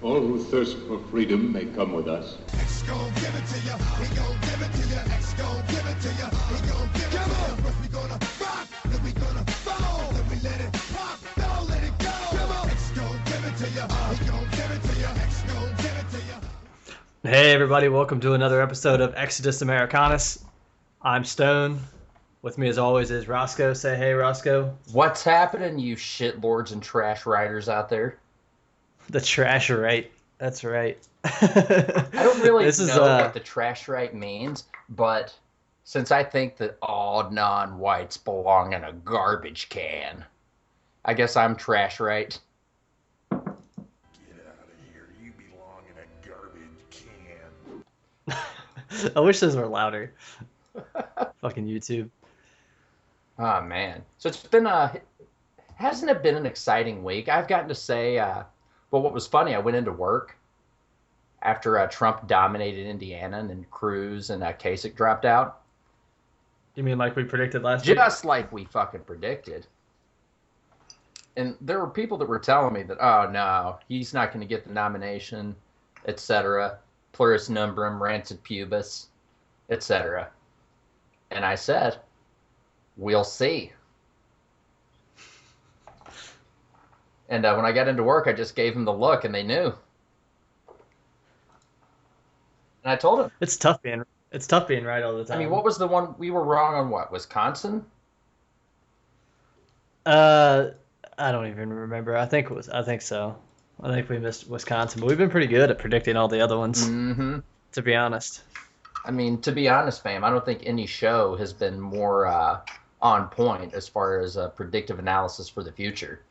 All who thirst for freedom may come with us. X gon' give it to ya. We gon' give it to ya. X gon' give it to ya. We gon' give it to ya. First we gonna rock, then we gonna fall, then we let it pop, don't let it go. Come on. X gon' give it to ya. We gon' give it to ya. X gon' give it to ya. Hey everybody, welcome to another episode of Exodus Americanus. I'm Stone. With me as always is Roscoe. Say hey, Roscoe. What's happening, you shitlords and trash writers out there? The trasherite. That's right. I don't really This is, know what the trasherite means, but since I think that all non-whites belong in a garbage can, I guess I'm trasherite. Get out of here. You belong in a garbage can. I wish those were louder. Fucking YouTube. Oh, man. So it's been hasn't it been an exciting week? I've gotten to say, well, what was funny, I went into work after Trump dominated Indiana and then Cruz and Kasich dropped out. You mean like we predicted last week? Just like we fucking predicted. And there were people that were telling me that, oh, no, he's not going to get the nomination, etc. Plurus numbrum, rancid pubis, etc. And I said, we'll see. And when I got into work, I just gave them the look, and they knew. And I told them. It's tough being right all the time. I mean, what was the one we were wrong on? What, Wisconsin? I don't even remember. I think so. I think we missed Wisconsin, but we've been pretty good at predicting all the other ones. Mm-hmm. To be honest. I mean, to be honest, fam, I don't think any show has been more on point as far as predictive analysis for the future.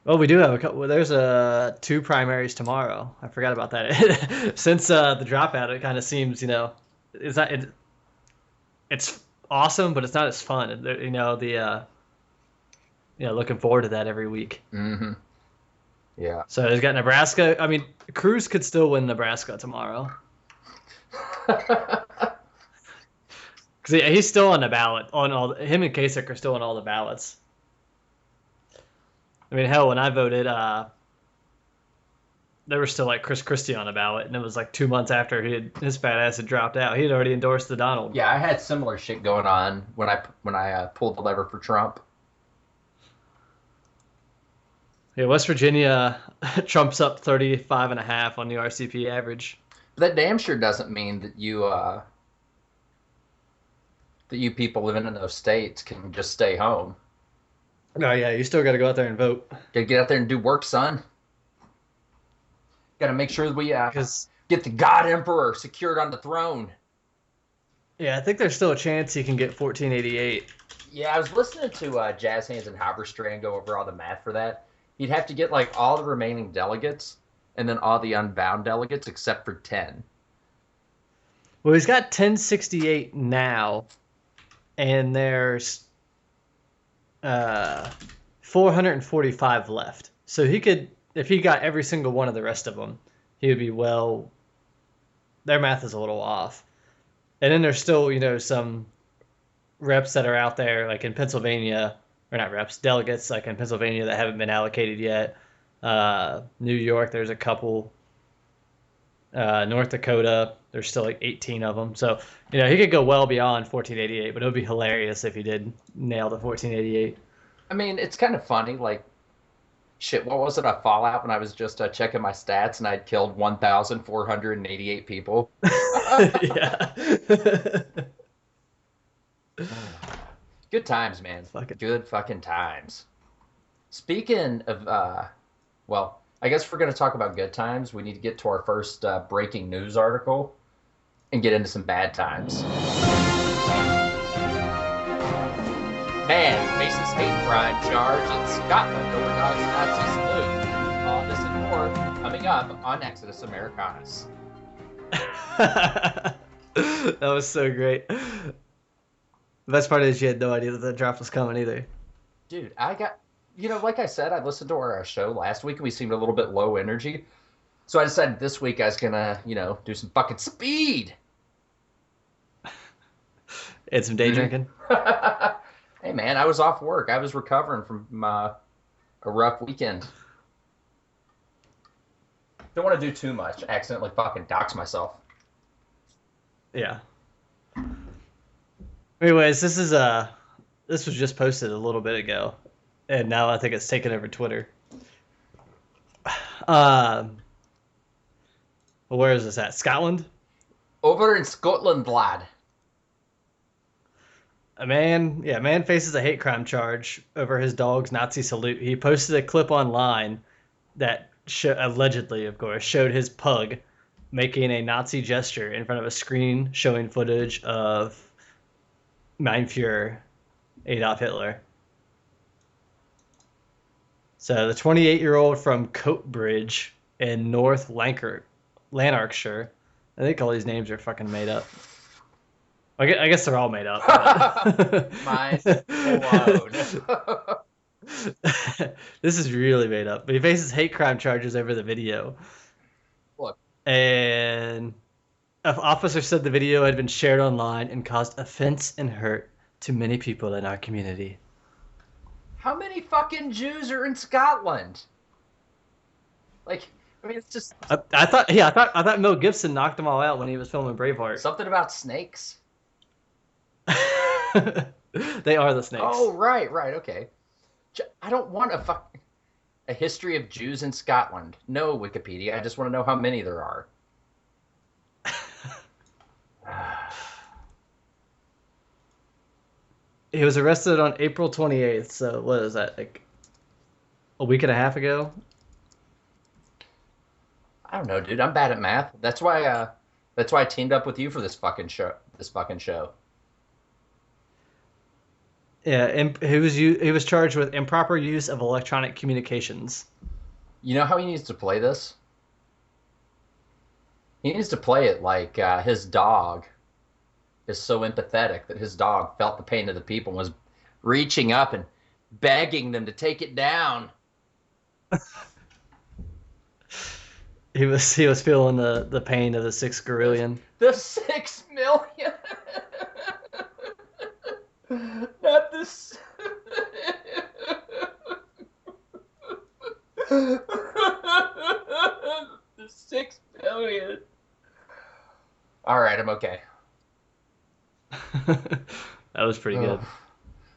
Well, we do have a couple. Well, there's two primaries tomorrow. I forgot about that. Since the dropout, it kind of seems, it's awesome, but it's not as fun. Looking forward to that every week. Mm-hmm. Yeah. So he's got Nebraska. I mean, Cruz could still win Nebraska tomorrow. Because he's still on the ballot. Him and Kasich are still on all the ballots. I mean, hell, when I voted, there was still like Chris Christie on the ballot, and it was like 2 months after his fat ass had dropped out. He had already endorsed the Donald. Yeah, I had similar shit going on when I pulled the lever for Trump. Yeah, West Virginia, Trump's up 35.5 on the RCP average. But that damn sure doesn't mean that you people living in those states can just stay home. No, yeah, you still got to go out there and vote. Gotta get out there and do work, son. Gotta make sure that we get the God Emperor secured on the throne. Yeah, I think there's still a chance he can get 1488. Yeah, I was listening to Jazz Hands and Halberstrand go over all the math for that. He'd have to get like all the remaining delegates and then all the unbound delegates except for 10. Well, he's got 1068 now, and there's 445 left. So he could, if he got every single one of the rest of them, he would be well. Their math is a little off. And then there's still, some reps that are out there, like in Pennsylvania, or not reps, delegates, like in Pennsylvania that haven't been allocated yet. New York, there's a couple. North Dakota, there's still like 18 of them. So, he could go well beyond 1488, but it would be hilarious if he did nail the 1488. I mean, it's kind of funny. Like, shit, what was it? I Fallout when I was just checking my stats and I'd killed 1,488 people. Yeah. Good times, man. Good fucking times. Speaking of, well, I guess if we're going to talk about good times, we need to get to our first breaking news article and get into some bad times. Man faces hate crime charge in Scotland over Nazi salute. All this and more coming up on Exodus Americanus. That was so great. The best part is you had no idea that the drop was coming either. Dude, I got... like I said, I listened to our show last week and we seemed a little bit low energy. So I decided this week I was going to, do some fucking speed. And some day drinking? Hey, man, I was off work. I was recovering from a rough weekend. Don't want to do too much. Accidentally fucking dox myself. Yeah. Anyways, this was just posted a little bit ago, and now I think it's taken over Twitter. Where is this at? Scotland? Over in Scotland, lad. A man faces a hate crime charge over his dog's Nazi salute. He posted a clip online that allegedly, of course, showed his pug making a Nazi gesture in front of a screen showing footage of Mein Führer Adolf Hitler. So the 28-year-old from Coatbridge in North Lanarkshire, I think all these names are fucking made up. I guess they're all made up. Mind blown. This is really made up. But he faces hate crime charges over the video. Look. And an officer said the video had been shared online and caused offense and hurt to many people in our community. How many fucking Jews are in Scotland? Like, I mean, it's just I thought Mel Gibson knocked them all out when he was filming Braveheart. something about snakes. They are the snakes. Oh, right, okay. I don't want a history of Jews in Scotland. No, Wikipedia. I just want to know how many there are. He was arrested on April 28th. So what is that, like a week and a half ago? I don't know, dude. I'm bad at math. That's why I teamed up with you for this fucking show. Yeah, and he was charged with improper use of electronic communications. You know how he needs to play this? He needs to play it like his dog is so empathetic that his dog felt the pain of the people and was reaching up and begging them to take it down. He was feeling the pain of the 6 gorillion. The 6 million. Not this. The 6 million. All right, I'm okay. That was pretty good.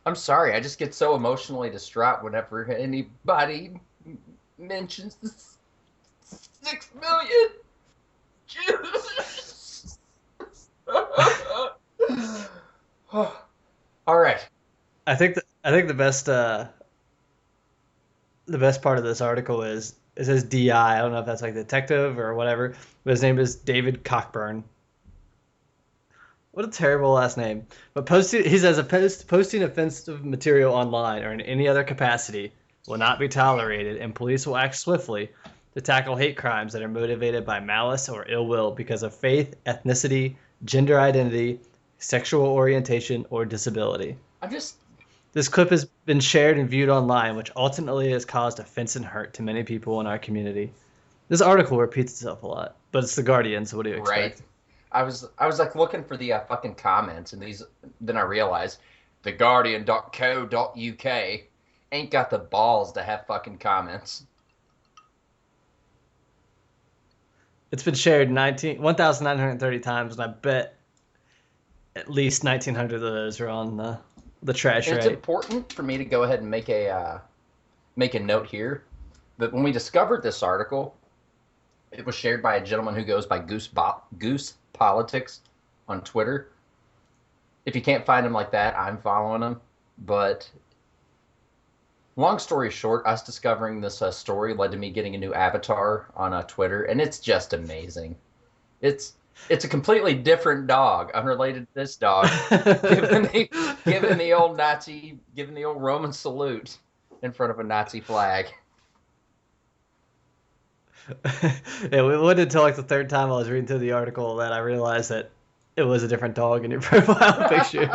I'm sorry. I just get so emotionally distraught whenever anybody mentions the 6 million Jews. All right. I think the best part of this article is it says DI. I don't know if that's like detective or whatever, but his name is David Cockburn. What a terrible last name. But he says posting offensive material online or in any other capacity will not be tolerated, and police will act swiftly to tackle hate crimes that are motivated by malice or ill will because of faith, ethnicity, gender identity, sexual orientation, or disability. This clip has been shared and viewed online, which ultimately has caused offense and hurt to many people in our community. This article repeats itself a lot, but it's The Guardian, so what do you expect? Right. I was like looking for the fucking comments, and then I realized theguardian.co.uk ain't got the balls to have fucking comments. It's been shared 1,930 times, and I bet at least 1,900 of those are on the trash. It's right? important for me to go ahead and make a note here that when we discovered this article, it was shared by a gentleman who goes by Goose Politics on Twitter. If you can't find him like that, I'm following him. But long story short, us discovering this story led to me getting a new avatar on Twitter, and it's just amazing. It's a completely different dog, unrelated to this dog, giving the old Roman salute in front of a Nazi flag. Yeah, it wasn't until like the third time I was reading through the article that I realized that it was a different dog in your profile picture.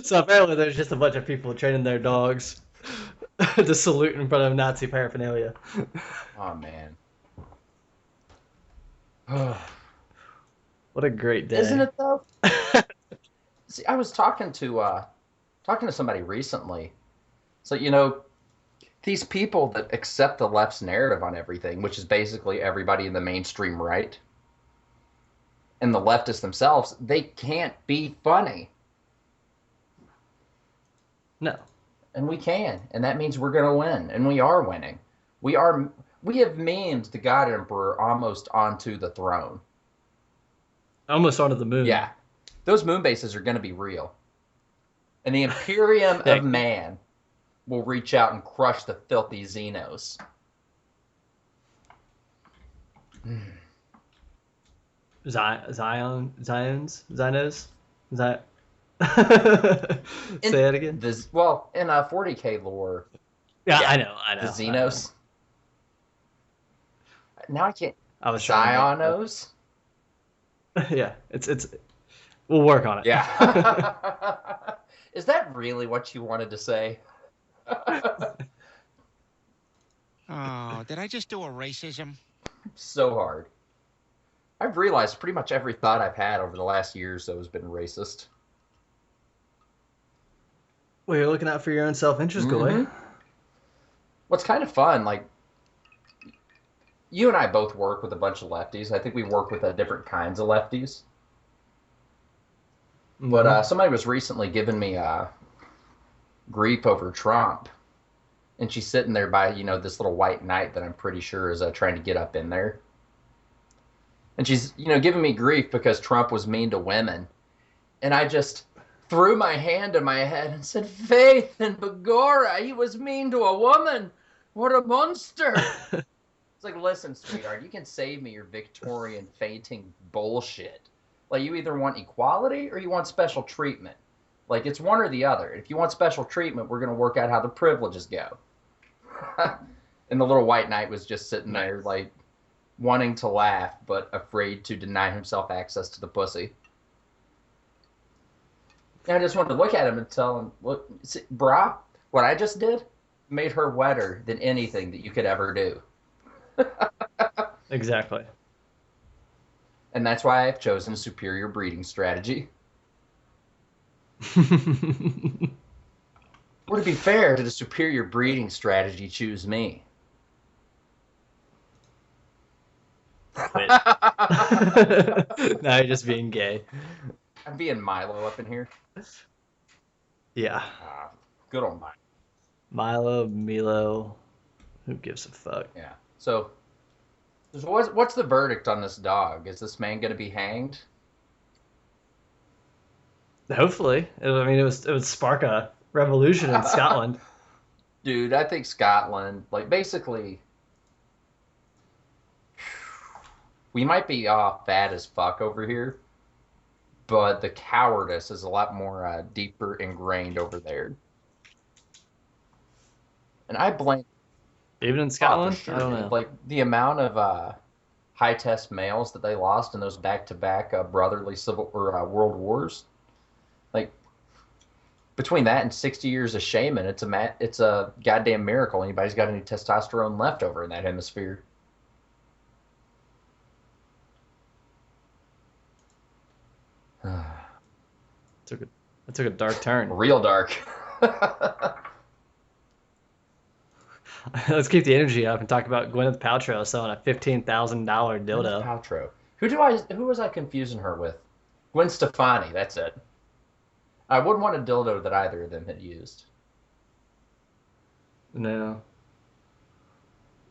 So apparently there's just a bunch of people training their dogs to salute in front of Nazi paraphernalia. Oh, man. What a great day. Isn't it, though? See, I was talking to somebody recently. So, these people that accept the left's narrative on everything, which is basically everybody in the mainstream right, and the leftists themselves, they can't be funny. No. And we can, and that means we're going to win, and we are winning. We have memed the God Emperor almost onto the throne. Almost onto the moon. Yeah. Those moon bases are going to be real. And the Imperium of Man will reach out and crush the filthy Xenos. Zions? Say that again? In 40K lore. Yeah, I know. The Xenos. Now I can't. I was trying Zionos? Yeah, it's. We'll work on it. Yeah. Is that really what you wanted to say? Oh, did I just do a racism? So hard. I've realized pretty much every thought I've had over the last year or so has been racist. Well, you're looking out for your own self-interest, Goy. What's kind of fun, like, you and I both work with a bunch of lefties. I think we work with different kinds of lefties. But somebody was recently giving me grief over Trump. And she's sitting there by, this little white knight that I'm pretty sure is trying to get up in there. And she's, giving me grief because Trump was mean to women. And I just threw my hand to my head and said, Faith and Begorra, he was mean to a woman. What a monster. It's like, listen, sweetheart, you can save me your Victorian fainting bullshit. Like, you either want equality or you want special treatment. Like, it's one or the other. If you want special treatment, we're going to work out how the privileges go. And the little white knight was just sitting there, like, wanting to laugh, but afraid to deny himself access to the pussy. And I just wanted to look at him and tell him, look, see, brah, what I just did made her wetter than anything that you could ever do. Exactly. And that's why I've chosen a superior breeding strategy. Or to be fair, did a superior breeding strategy choose me? Now you're just being gay. I'm being Milo up in here. Yeah. Good old Milo. Milo. Who gives a fuck? Yeah. So, what's the verdict on this dog? Is this man going to be hanged? Hopefully. It would spark a revolution in Scotland. Dude, I think Scotland, like, basically, we might be fat as fuck over here, but the cowardice is a lot more deeper ingrained over there. And I blame... Even in Scotland? Sure. I don't know. Like, the amount of high-test males that they lost in those back-to-back brotherly world wars. Like, between that and 60 years of shaming, it's a goddamn miracle anybody's got any testosterone left over in that hemisphere. It took a dark turn. Real dark. Let's keep the energy up and talk about Gwyneth Paltrow selling a $15,000 dildo. Gwyneth Paltrow. Who was I confusing her with? Gwen Stefani, that's it. I wouldn't want a dildo that either of them had used. No.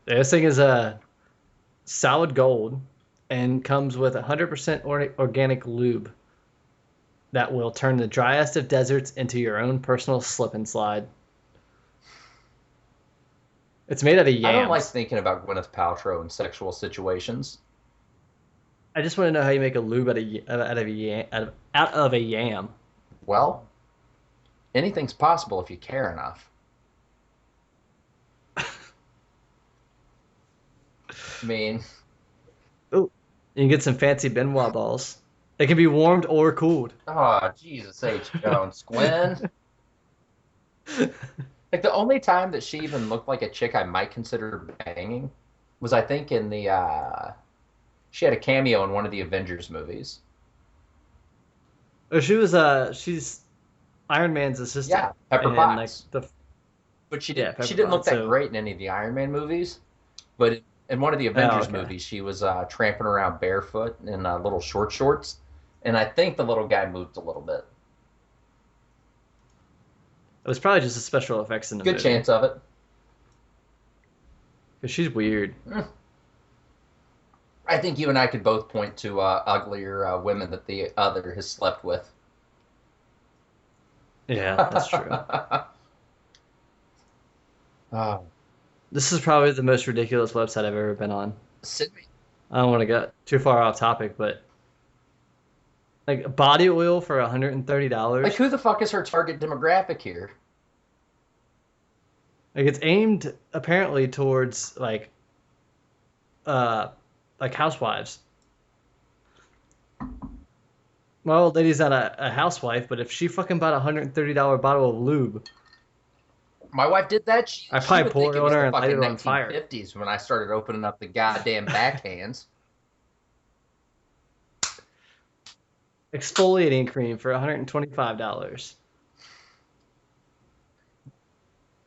This thing is solid gold and comes with 100% organic lube that will turn the driest of deserts into your own personal slip and slide. It's made out of yams. I don't like thinking about Gwyneth Paltrow in sexual situations. I just want to know how you make a lube out of a yam. Well, anything's possible if you care enough. I mean... Oh, you can get some fancy Benoit balls. They can be warmed or cooled. Oh, Jesus H. Jones. Gwen? Like, the only time that she even looked like a chick I might consider banging was, I think, in the, she had a cameo in one of the Avengers movies. Oh, she's Iron Man's assistant. Yeah, Pepper and, Potts. Like, But she Yeah, didn't. Pepper She didn't look Potts. that So, great in any of the Iron Man movies. But in one of the oh, Avengers okay. movies, she was tramping around barefoot in little short shorts, and I think the little guy moved a little bit. It was probably just the special effects in the Good movie chance of it. because she's weird. I think you and I could both point to uglier women that the other has slept with. Yeah, that's true. Oh, This is probably the most ridiculous website I've ever been on. Sydney. I don't want to get too far off topic, but like body oil for $130. Like, who the fuck is her target demographic here? Like it's aimed apparently towards uh like housewives. My old lady's not a housewife, but if she fucking bought $130 bottle of lube, My wife did that. I She probably would pour think it it on was her the and light fucking it on fire. 1950s when I started opening up the goddamn backhands. Exfoliating cream for $125.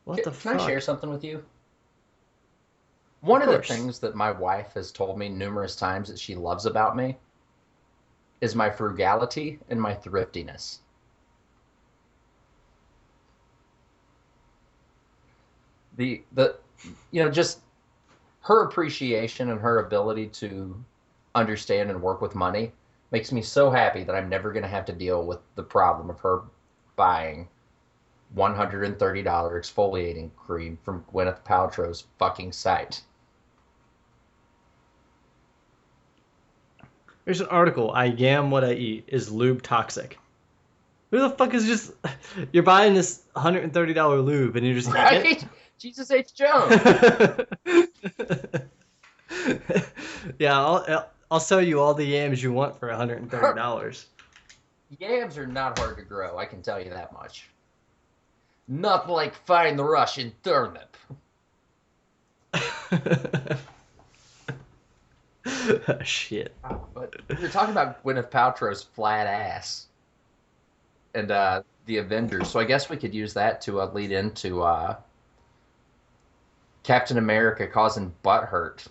What the Can I fuck? share something with you? One Of of the course. things that my wife has told me numerous times that she loves about me is my frugality and my thriftiness. The just her appreciation and her ability to understand and work with money makes me so happy that I'm never going to have to deal with the problem of her buying $130 exfoliating cream from Gwyneth Paltrow's fucking site. Here's an article. I am what I eat. Is lube toxic? Who the fuck is just you're buying this $130 lube and you're just eating Right? Jesus H. Jones. it? Yeah, I'll sell you all the yams you want for $130. Yams are not hard to grow, I can tell you that much. Not like fine Russian turnip. Shit. But you're talking about Gwyneth Paltrow's flat ass and the Avengers, so I guess we could use that to lead into Captain America causing butt hurt.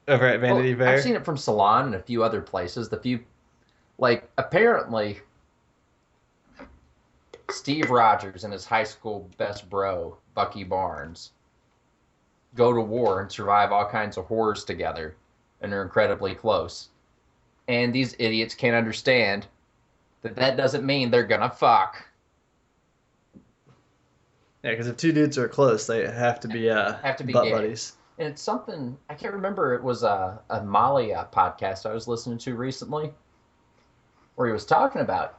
Over at Vanity Well, Fair. I've seen it from Salon and a few other places. Apparently, Steve Rogers and his high school best bro, Bucky Barnes, go to war and survive all kinds of horrors together, and are incredibly close. And these idiots can't understand that doesn't mean they're gonna fuck. Yeah, because if two dudes are close, they have to be butt gay. buddies. And it's something, I can't remember, it was a Molly podcast I was listening to recently, where he was talking about,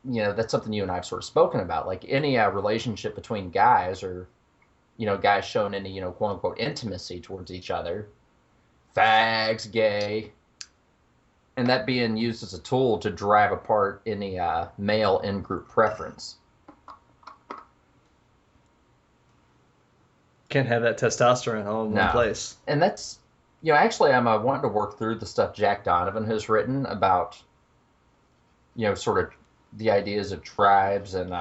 that's something you and I have sort of spoken about, like any relationship between guys or, guys showing any, quote unquote, intimacy towards each other, fags, gay, and that being used as a tool to drive apart any male in-group preference. Can't have that testosterone all in one No. place. And that's, actually I'm wanting to work through the stuff Jack Donovan has written about, sort of the ideas of tribes and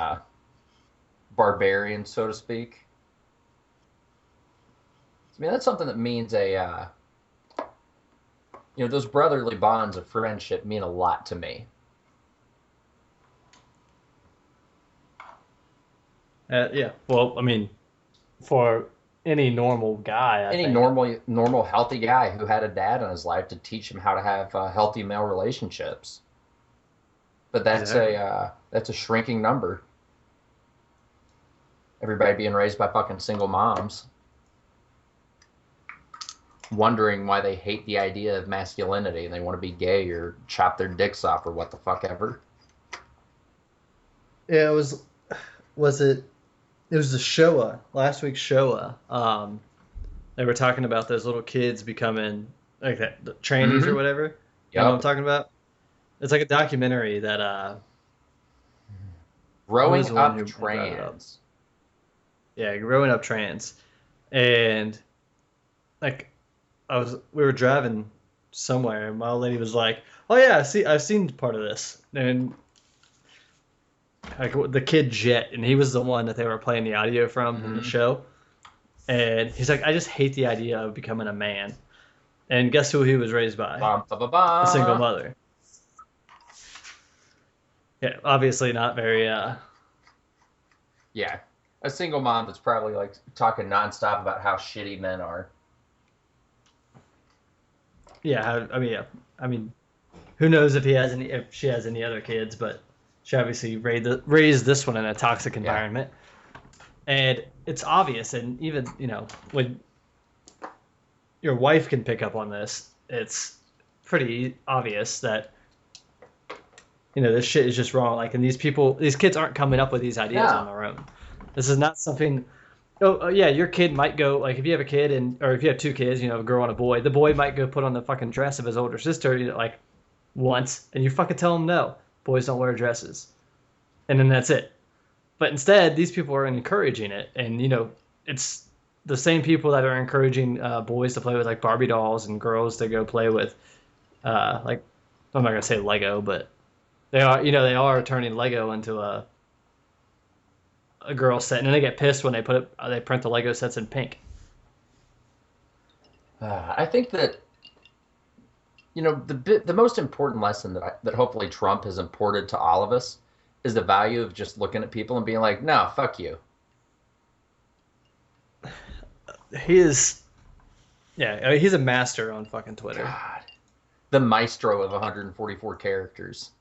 barbarians, so to speak. I mean, that's something that means those brotherly bonds of friendship mean a lot to me. Yeah. Well, I mean, for any normal guy, I Any think. normal, healthy guy who had a dad in his life to teach him how to have healthy male relationships. But that's Exactly. that's a shrinking number. Everybody being raised by fucking single moms, wondering why they hate the idea of masculinity and they want to be gay or chop their dicks off or what the fuck ever. Yeah, was it was the Showa, last week's Showa. They were talking about those little kids becoming like that, the trannies or Mhm. whatever. You know what I'm Yep. talking about? It's like a documentary that Growing was the one up who brought it up? trans. yeah, growing up trans. And like we were driving somewhere and my old lady was like, "Oh yeah, I've seen part of this." And like the kid Jet, and he was the one that they were playing the audio from in the show. And he's like, I just hate the idea of becoming a man. And guess who he was raised by? A single mother. Yeah, obviously not very. Yeah, a single mom that's probably like talking nonstop about how shitty men are. Yeah, I mean, who knows if she has any other kids, but she obviously raised this one in a toxic environment, and it's obvious. And even when your wife can pick up on this, it's pretty obvious that this shit is just wrong. Like, and these kids aren't coming up with these ideas on their own. This is not something. Oh yeah, your kid might go, like, if you have a kid or if you have two kids, a girl and a boy, the boy might go put on the fucking dress of his older sister, like once, and you fucking tell him no, boys don't wear dresses, and then that's it. But instead, these people are encouraging it, and it's the same people that are encouraging boys to play with like Barbie dolls and girls to go play with, like, I'm not gonna say Lego, but they are turning Lego into a girl set, and then they get pissed when they print the Lego sets in pink. I think that the most important lesson that hopefully Trump has imported to all of us is the value of just looking at people and being like, no, fuck you. He's a master on fucking Twitter. God. The maestro of 144 characters.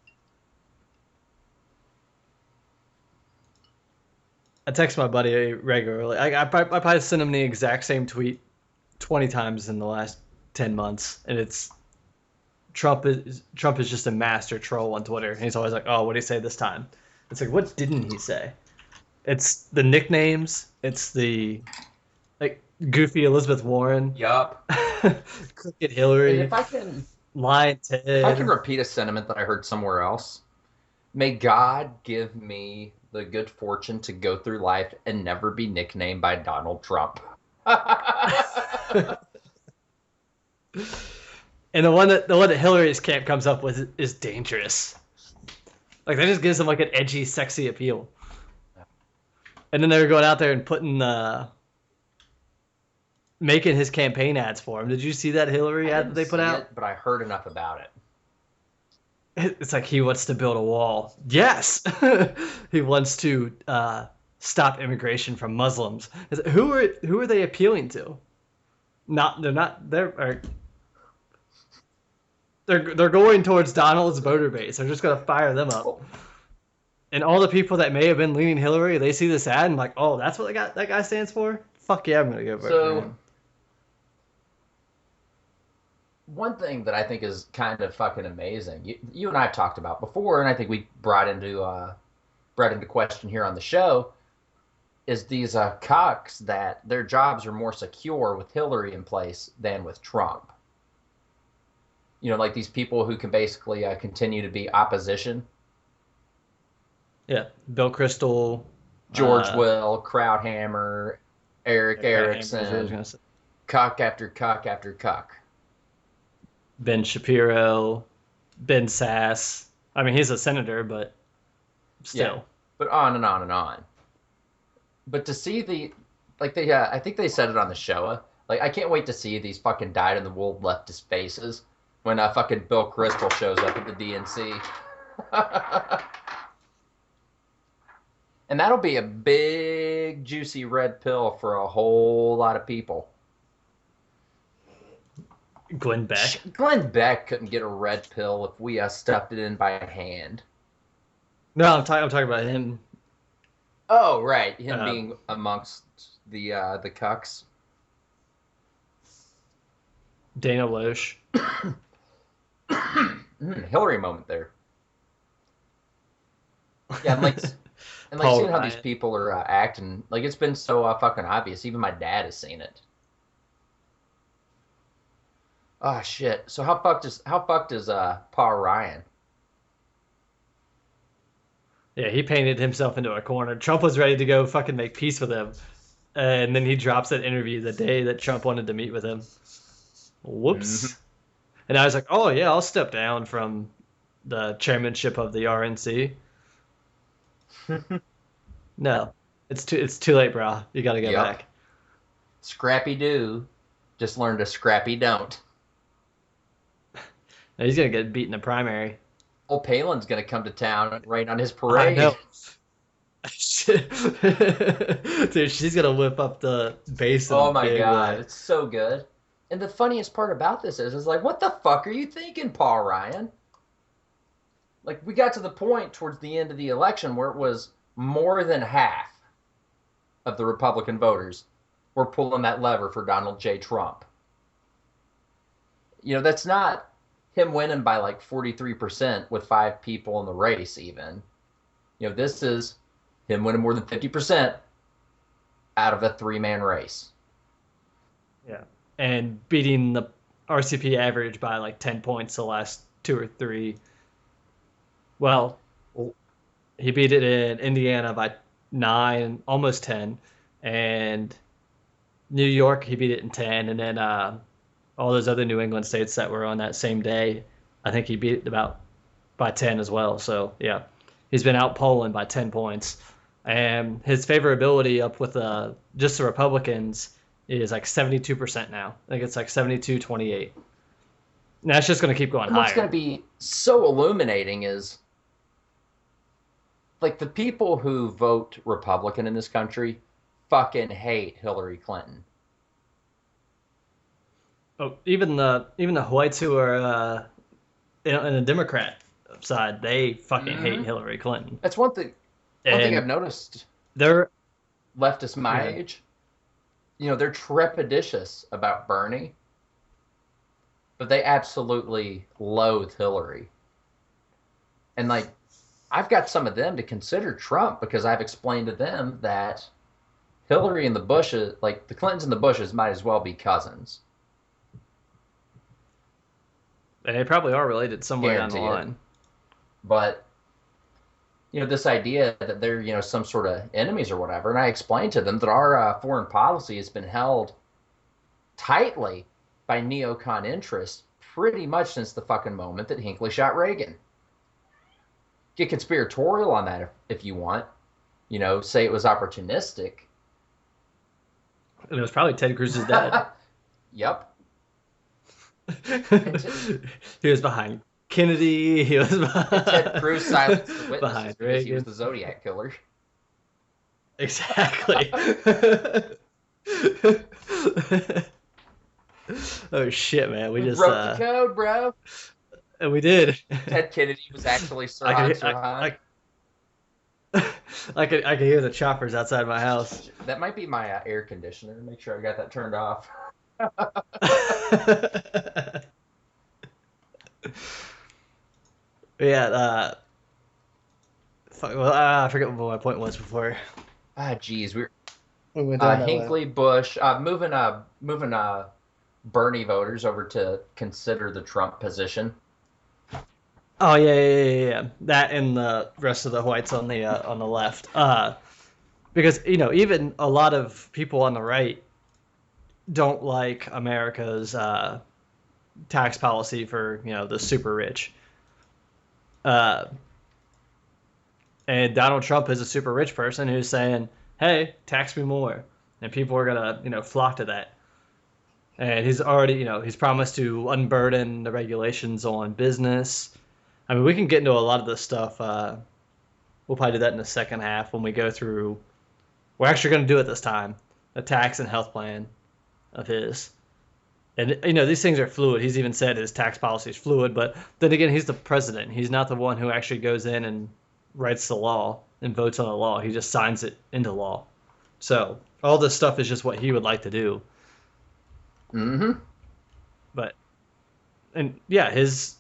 I text my buddy regularly. I probably sent him the exact same tweet 20 times in the last 10 months, and it's Trump is just a master troll on Twitter. And he's always like, "Oh, what did he say this time?" It's like, what didn't he say? It's the nicknames. It's the like goofy Elizabeth Warren. Yup. Crooked Hillary. And Lying Ted. if I can repeat a sentiment that I heard somewhere else, may God give me the good fortune to go through life and never be nicknamed by Donald Trump. And the one that Hillary's camp comes up with is dangerous. Like, that just gives him like an edgy, sexy appeal. And then they were going out there and making his campaign ads for him. Did you see that Hillary ad that they put out? But I heard enough about it. It's like he wants to build a wall. Yes, he wants to stop immigration from Muslims. Who are they appealing to? They're going towards Donald's voter base. They're just gonna fire them up. And all the people that may have been leaning Hillary, they see this ad and like, oh, that's what that guy stands for? Fuck yeah, I'm gonna go vote for him. One thing that I think is kind of fucking amazing, you and I have talked about before, and I think we brought into question here on the show, is these cocks that their jobs are more secure with Hillary in place than with Trump. Like these people who can basically continue to be opposition. Yeah, Bill Kristol, George Will, Krauthammer, Eric Erickson, cuck after cuck after cuck. Ben Shapiro, Ben Sass. I mean, he's a senator, but still. Yeah, but on and on and on. But to see I think they said it on the show. Like, I can't wait to see these fucking dyed-in-the-wool leftist faces when fucking Bill Kristol shows up at the DNC. And that'll be a big, juicy red pill for a whole lot of people. Glenn Beck. Glenn Beck couldn't get a red pill if we stuffed it in by hand. No, I'm talking about him. Oh, right, him being amongst the cucks. Dana Loesch. Hillary moment there. Yeah, and like seeing how these people are acting. Like, it's been so fucking obvious. Even my dad has seen it. Oh shit! So how fucked is Paul Ryan? Yeah, he painted himself into a corner. Trump was ready to go fucking make peace with him, and then he drops that interview the day that Trump wanted to meet with him. Whoops! Mm-hmm. And I was like, oh yeah, I'll step down from the chairmanship of the RNC. No, it's too late, bro. You got to go Yep. back. Scrappy do. Just learned a scrappy don't. No, he's gonna get beat in the primary. Old Palin's gonna come to town and rain on his I parade. know. Dude, she's gonna whip up the base in a Oh my big god, way. it's so good. And the funniest part about this is like, what the fuck are you thinking, Paul Ryan? Like, we got to the point towards the end of the election where it was more than half of the Republican voters were pulling that lever for Donald J. Trump. You know, that's not him winning by like 43% with 5 people in the race, even. You know, this is him winning more than 50% out of a 3-man race. Yeah, and beating the RCP average by like 10 points the last two or three. Well, he beat it in Indiana by 9, almost 10, and New York he beat it in 10, and then all those other New England states that were on that same day, I think he beat it about by 10 as well. So yeah, he's been out polling by 10 points, and his favorability up with just the Republicans is like 72% now. I think it's like 72-28. And that's just going to keep going And what's higher. going to be so illuminating is like the people who vote Republican in this country fucking hate Hillary Clinton. Oh, even the whites who are in the Democrat side, they fucking hate Hillary Clinton. That's one thing. One thing And I've noticed, they're leftists my Yeah. age, you know, they're trepidatious about Bernie, but they absolutely loathe Hillary. And like, I've got some of them to consider Trump because I've explained to them that Hillary and the Bushes, like the Clintons and the Bushes, might as well be cousins. they probably are related somewhere down the Guarantee it. line. But you know, this idea that they're, you know, some sort of enemies or whatever, and I explained to them that our foreign policy has been held tightly by neocon interests pretty much since the fucking moment that Hinckley shot Reagan. Get conspiratorial on that if you want. You know, say it was opportunistic. And it was probably Ted Cruz's dad. Yep. He was behind Kennedy. He was behind, Ted Cruz silenced the witnesses behind because he was Reagan. the Zodiac killer. Exactly. Oh shit, man! We We just broke the code, bro. and we did. Ted Kennedy was actually I Sirhan could, Sirhan. I could hear the choppers outside my house. That might be my air conditioner. Make sure I got that turned off. Yeah. Fuck, well, I forget what my point was before Ah, geez, we're we went down that way. Hinckley, Bush, moving Bernie voters over to consider the Trump position. Oh yeah. That and the rest of the whites on the left. Because you know even a lot of people on the right don't like America's tax policy for the super rich. And Donald Trump is a super rich person who's saying, "Hey, tax me more," and people are gonna flock to that. And he's already he's promised to unburden the regulations on business. I mean, we can get into a lot of this stuff. We'll probably do that in the second half when we go through. We're actually going to do it this time. A tax and health plan of his. And, these things are fluid. He's even said his tax policy is fluid. But then again, he's the president. He's not the one who actually goes in and writes the law and votes on the law. He just signs it into law. So all this stuff is just what he would like to do. Mm-hmm. But, and yeah, his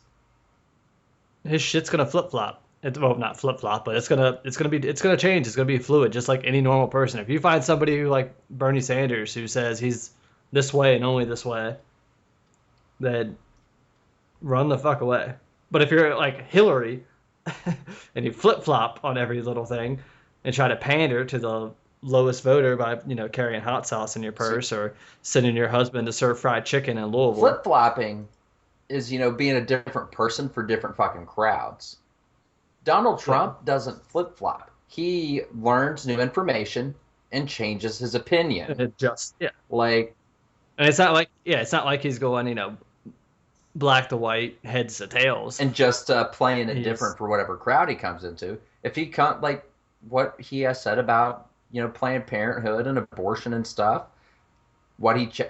shit's gonna flip flop. Well, not flip flop, but it's gonna change. It's gonna be fluid, just like any normal person. If you find somebody who like Bernie Sanders who says he's this way and only this way, then run the fuck away. But if you're like Hillary and you flip flop on every little thing and try to pander to the lowest voter by carrying hot sauce in your purse or sending your husband to serve fried chicken in Louisville. Flip flopping is being a different person for different fucking crowds. Donald Trump doesn't flip flop. he learns new information and changes his opinion. And it just yeah. Like, And it's not like he's going, black to white, heads to tails. and just playing it He's different for whatever crowd he comes into. If he like what he has said about Planned Parenthood and abortion and stuff,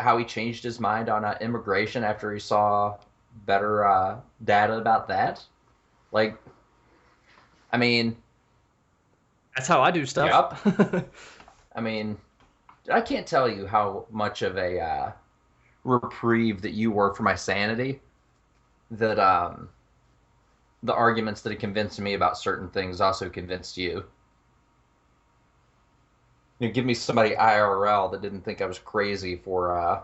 how he changed his mind on immigration after he saw better data about that. Like, I mean, that's how I do stuff. Yep. I mean, I can't tell you how much of a reprieve that you were for my sanity. That the arguments that it convinced me about certain things also convinced you. Give me somebody IRL that didn't think I was crazy for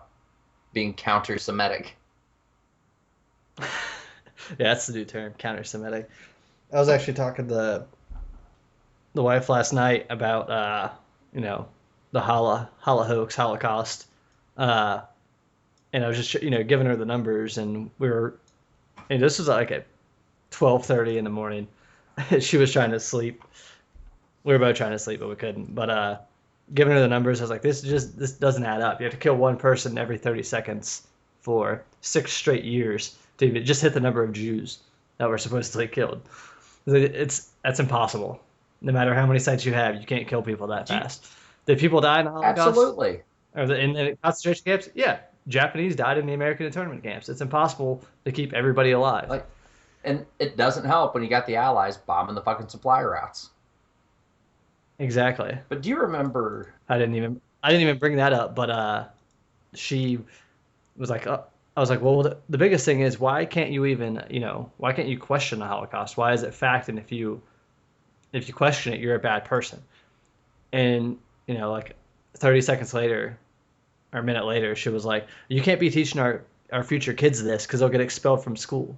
being counter-Semitic. Yeah, that's the new term, counter-Semitic. I was actually talking to the wife last night about the Holocaust, and I was just giving her the numbers, and this was like at 12:30 in the morning. She was trying to sleep. We were both trying to sleep, but we couldn't. But giving her the numbers, I was like, this doesn't add up. You have to kill one person every 30 seconds for 6 straight years to even just hit the number of Jews that were supposedly killed. That's impossible. No matter how many sites you have, you can't kill people that fast. Did people die in the Holocaust? Absolutely. Or in the concentration camps? Yeah. Japanese died in the American internment camps. It's impossible to keep everybody alive. And it doesn't help when you got the Allies bombing the fucking supply routes. Exactly. But do you remember? I didn't even bring that up, but she was like, I was like, well, the biggest thing is why can't you question the Holocaust? Why is it fact? And if you question it, you're a bad person. And like 30 seconds later, or a minute later, she was like, you can't be teaching our future kids this because they'll get expelled from school.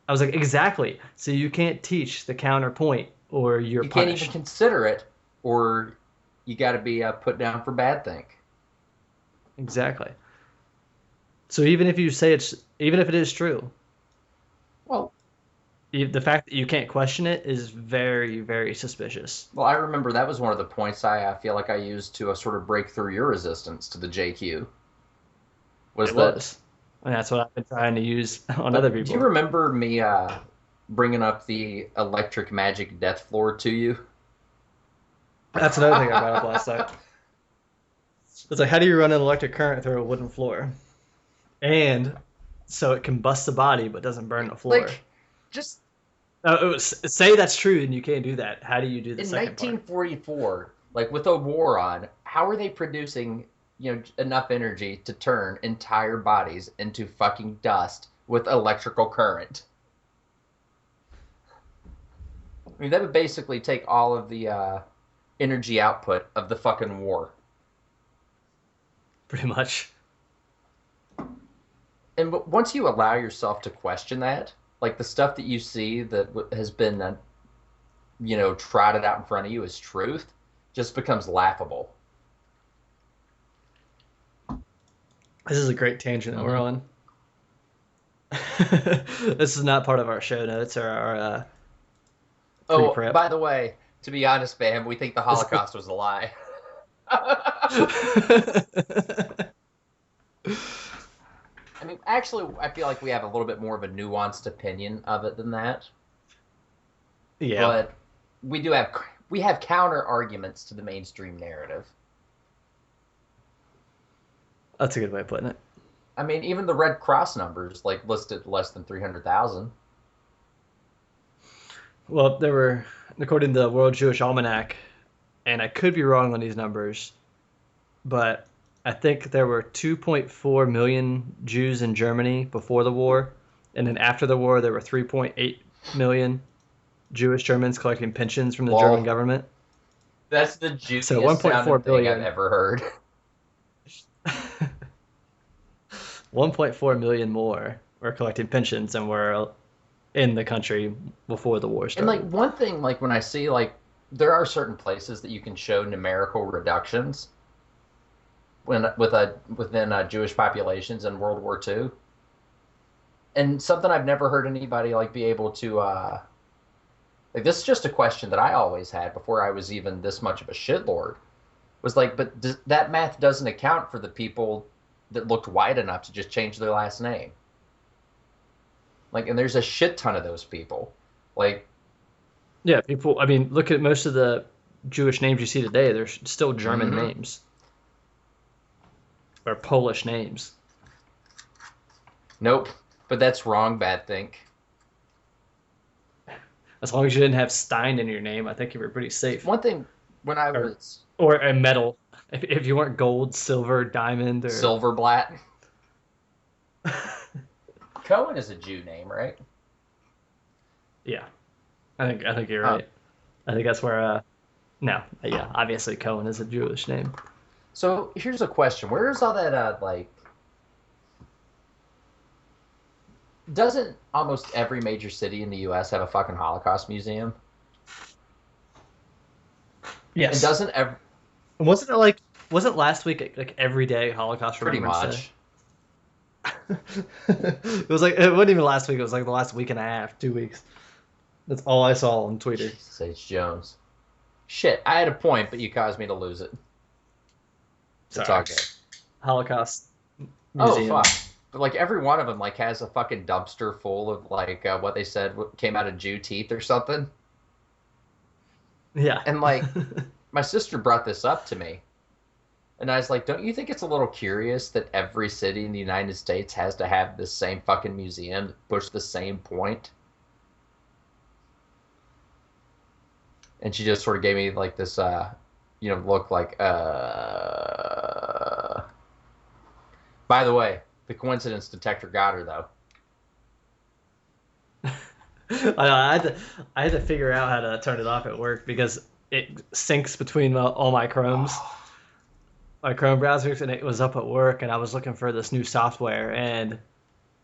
I was like, exactly. So you can't teach the counterpoint, or you're punished. Can't even consider it, or you got to be put down for bad think. Exactly. So even if it is true, well, the fact that you can't question it is very, very suspicious. Well, I remember that was one of the points I feel like I used to sort of break through your resistance to the JQ. And that's what I've been trying to use on other people. Do you remember me bringing up the electric magic death floor to you? That's another thing I brought up last night. It's like, how do you run an electric current through a wooden floor? And so it can bust the body but doesn't burn the floor. Like, just... say that's true and you can't do that. How do you do the second part? In 1944, like with a war on, how are they producing enough energy to turn entire bodies into fucking dust with electrical current? I mean, that would basically take all of the energy output of the fucking war. Pretty much. And once you allow yourself to question that, like the stuff that you see that has been, trotted out in front of you as truth, just becomes laughable. This is a great tangent that we're on. This is not part of our show notes or our pre-prep. By the way, to be honest, fam, we think the Holocaust was a lie. I mean, actually, I feel like we have a little bit more of a nuanced opinion of it than that. Yeah. But we have counter arguments to the mainstream narrative. That's a good way of putting it. I mean, even the Red Cross numbers listed less than 300,000. Well, there were, according to the World Jewish Almanac, and I could be wrong on these numbers, but I think there were 2.4 million Jews in Germany before the war, and then after the war there were 3.8 million Jewish Germans collecting pensions from the German government. That's the juiciest so 1.4 billion thing I've ever heard. 1.4 million more were collecting pensions than were in the country before the war started. And one thing, when I see there are certain places that you can show numerical reductions within Jewish populations in World War II, and something I've never heard anybody be able to Like, this is just a question that I always had before I was even this much of a shitlord. Was like, but that math doesn't account for the people that looked white enough to just change their last name. Like, and there's a shit ton of those people. Like, Yeah, people. I mean, look at most of the Jewish names you see today. They're still German mhm. names or Polish names. Nope. But that's wrong, bad think. As long as you didn't have Stein in your name, I think you were pretty safe. One thing, when I Or was or a metal. If you weren't gold, silver, diamond, or Silverblatt, Cohen is a Jew name, right? yeah, I think you're Oh. right. I think that's where no, yeah, obviously Cohen is a Jewish name. So here's a question: where is all that? Like, doesn't almost every major city in the U.S. have a fucking Holocaust museum? And Yes. doesn't ever Wasn't it wasn't last week like every day Holocaust pretty Remembrance Day? much? It was like it wasn't even last week. It was like the last week and a half, 2 weeks. That's all I saw on Twitter. Jesus H. Jones. Shit, I had a point, but you caused me to lose it. It's Sorry. all good. Holocaust Oh Museum. fuck! But like every one of them, like has a fucking dumpster full of like what they said came out of Jew teeth or something. Yeah. And like my sister brought this up to me, and I was like, "Don't you think it's a little curious that every city in the United States has to have this same fucking museum that push the same point?" And she just sort of gave me like this, look like, By the way, the coincidence detector got her though. I had to figure out how to turn it off at work because it syncs between all my Chrome browsers, and it was up at work, and I was looking for this new software, and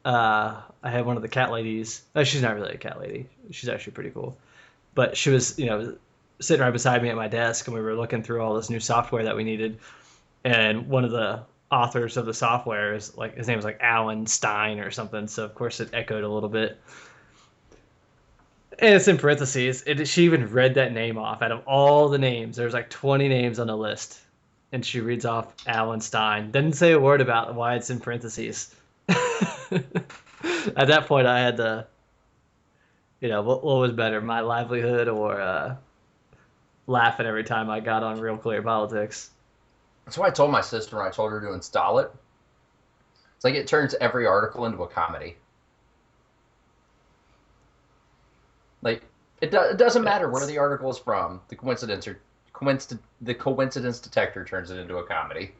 I had one of the cat ladies. No, she's not really a cat lady. She's actually pretty cool, but she was, sitting right beside me at my desk, and we were looking through all this new software that we needed, and one of the authors of the software is like his name is like Alan Stein or something. So of course it echoed a little bit. And it's in parentheses. She even read that name off. Out of all the names, there's like 20 names on the list. And she reads off Alan Stein. Didn't say a word about why it's in parentheses. At that point, I had to, what was better, my livelihood or laughing every time I got on Real Clear Politics. That's what I told my sister when I told her to install it. It's like it turns every article into a comedy. Like it doesn't matter where the article is from. The coincidence detector turns it into a comedy.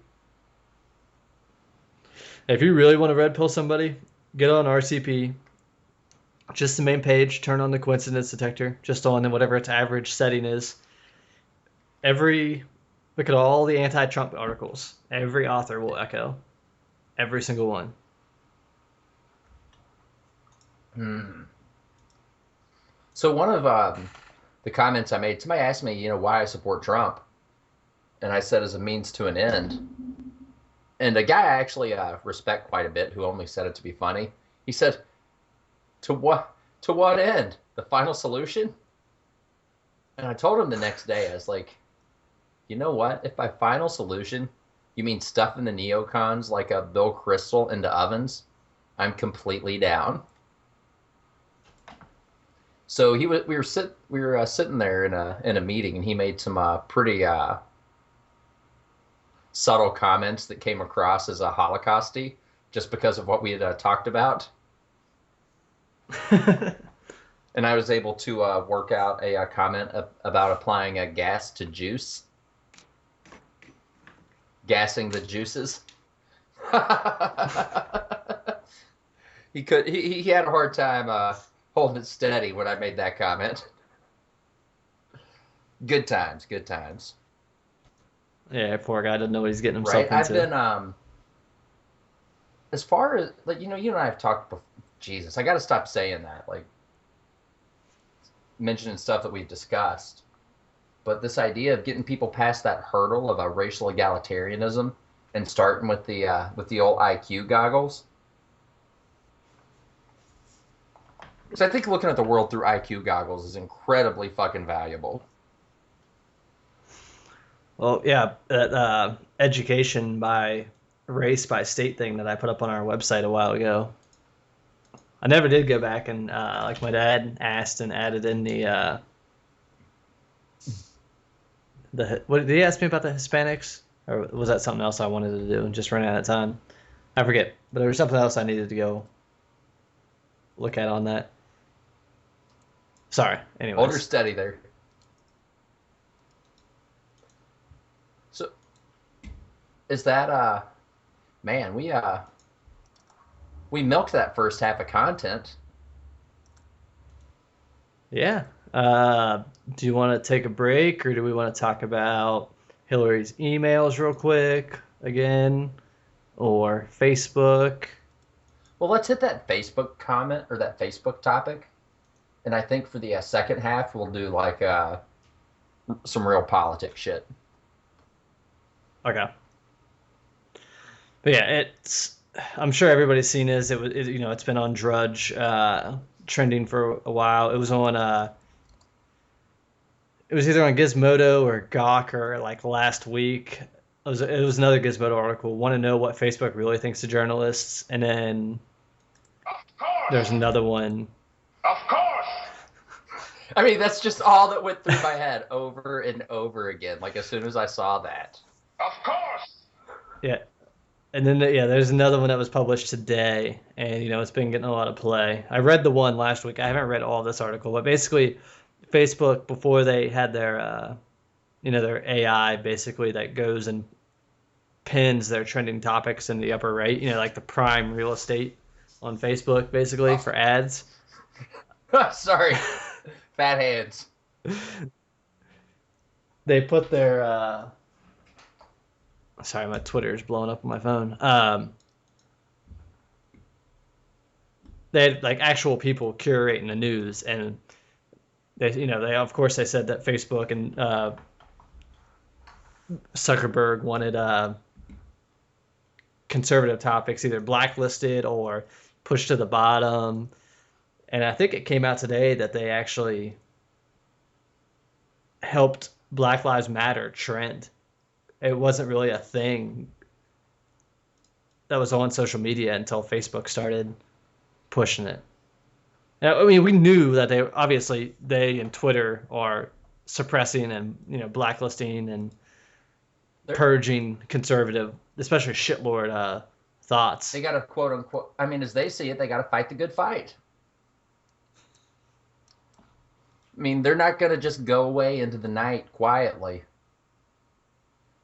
If you really want to red pill somebody, get on RCP. Just the main page, turn on the coincidence detector, just on whatever its average setting is. Look at all the anti-Trump articles. Every author will echo. Every single one. So one of the comments I made, somebody asked me, why I support Trump, and I said as a means to an end. And a guy I actually respect quite a bit, who only said it to be funny, he said, "To what end? The final solution?" And I told him the next day, I was like, you know what? If by final solution you mean stuffing the neocons like a Bill Kristol into ovens, I'm completely down. So we were sitting there in a meeting, and he made some pretty subtle comments that came across as a Holocausty, just because of what we had talked about. And I was able to work out a comment about applying a gas to juice. Gassing the juices. He had a hard time holding it steady when I made that comment. Good times, good times. Yeah, poor guy doesn't know what he's getting himself Right? I've into. been as far as like you and I have talked before. Jesus, I got to stop saying that. Like mentioning stuff that we've discussed. But this idea of getting people past that hurdle of a racial egalitarianism and starting with the old IQ goggles. Because I think looking at the world through IQ goggles is incredibly fucking valuable. Well, yeah, that education by race by state thing that I put up on our website a while ago. I never did go back and like my dad asked and added in the what did he ask me about the Hispanics, or was that something else I wanted to do and just ran out of time? I forget, but there was something else I needed to go look at on that. Sorry. Anyways. Older steady there. So, is that man? We milked that first half of content. Yeah. Do you want to take a break, or do we want to talk about Hillary's emails real quick again, or Facebook? Well, let's hit that Facebook comment or that Facebook topic, and I think for the second half we'll do like some real politics shit. Okay. But yeah, I'm sure everybody's seen this. It's been on Drudge, trending for a while. It was on it was either on Gizmodo or Gawker like last week. It was another Gizmodo article. Want to know what Facebook really thinks of journalists, and then there's another one. Of course! I mean, that's just all that went through my head over and over again. Like as soon as I saw that. Of course! Yeah. And then, there's another one that was published today, and, it's been getting a lot of play. I read the one last week. I haven't read all this article, but basically, Facebook, before they had their, their AI, basically, that goes and pins their trending topics in the upper right, like the prime real estate on Facebook, basically, for ads. Sorry. Fat hands. They put their... Sorry, my Twitter is blowing up on my phone. They had like actual people curating the news, and they of course they said that Facebook and Zuckerberg wanted conservative topics either blacklisted or pushed to the bottom, and I think it came out today that they actually helped Black Lives Matter trend. It wasn't really a thing that was on social media until Facebook started pushing it. Now, I mean, we knew that they and Twitter are suppressing and blacklisting and purging conservative, especially shitlord thoughts. They got to quote unquote. I mean, as they see it, they got to fight the good fight. I mean, they're not going to just go away into the night quietly.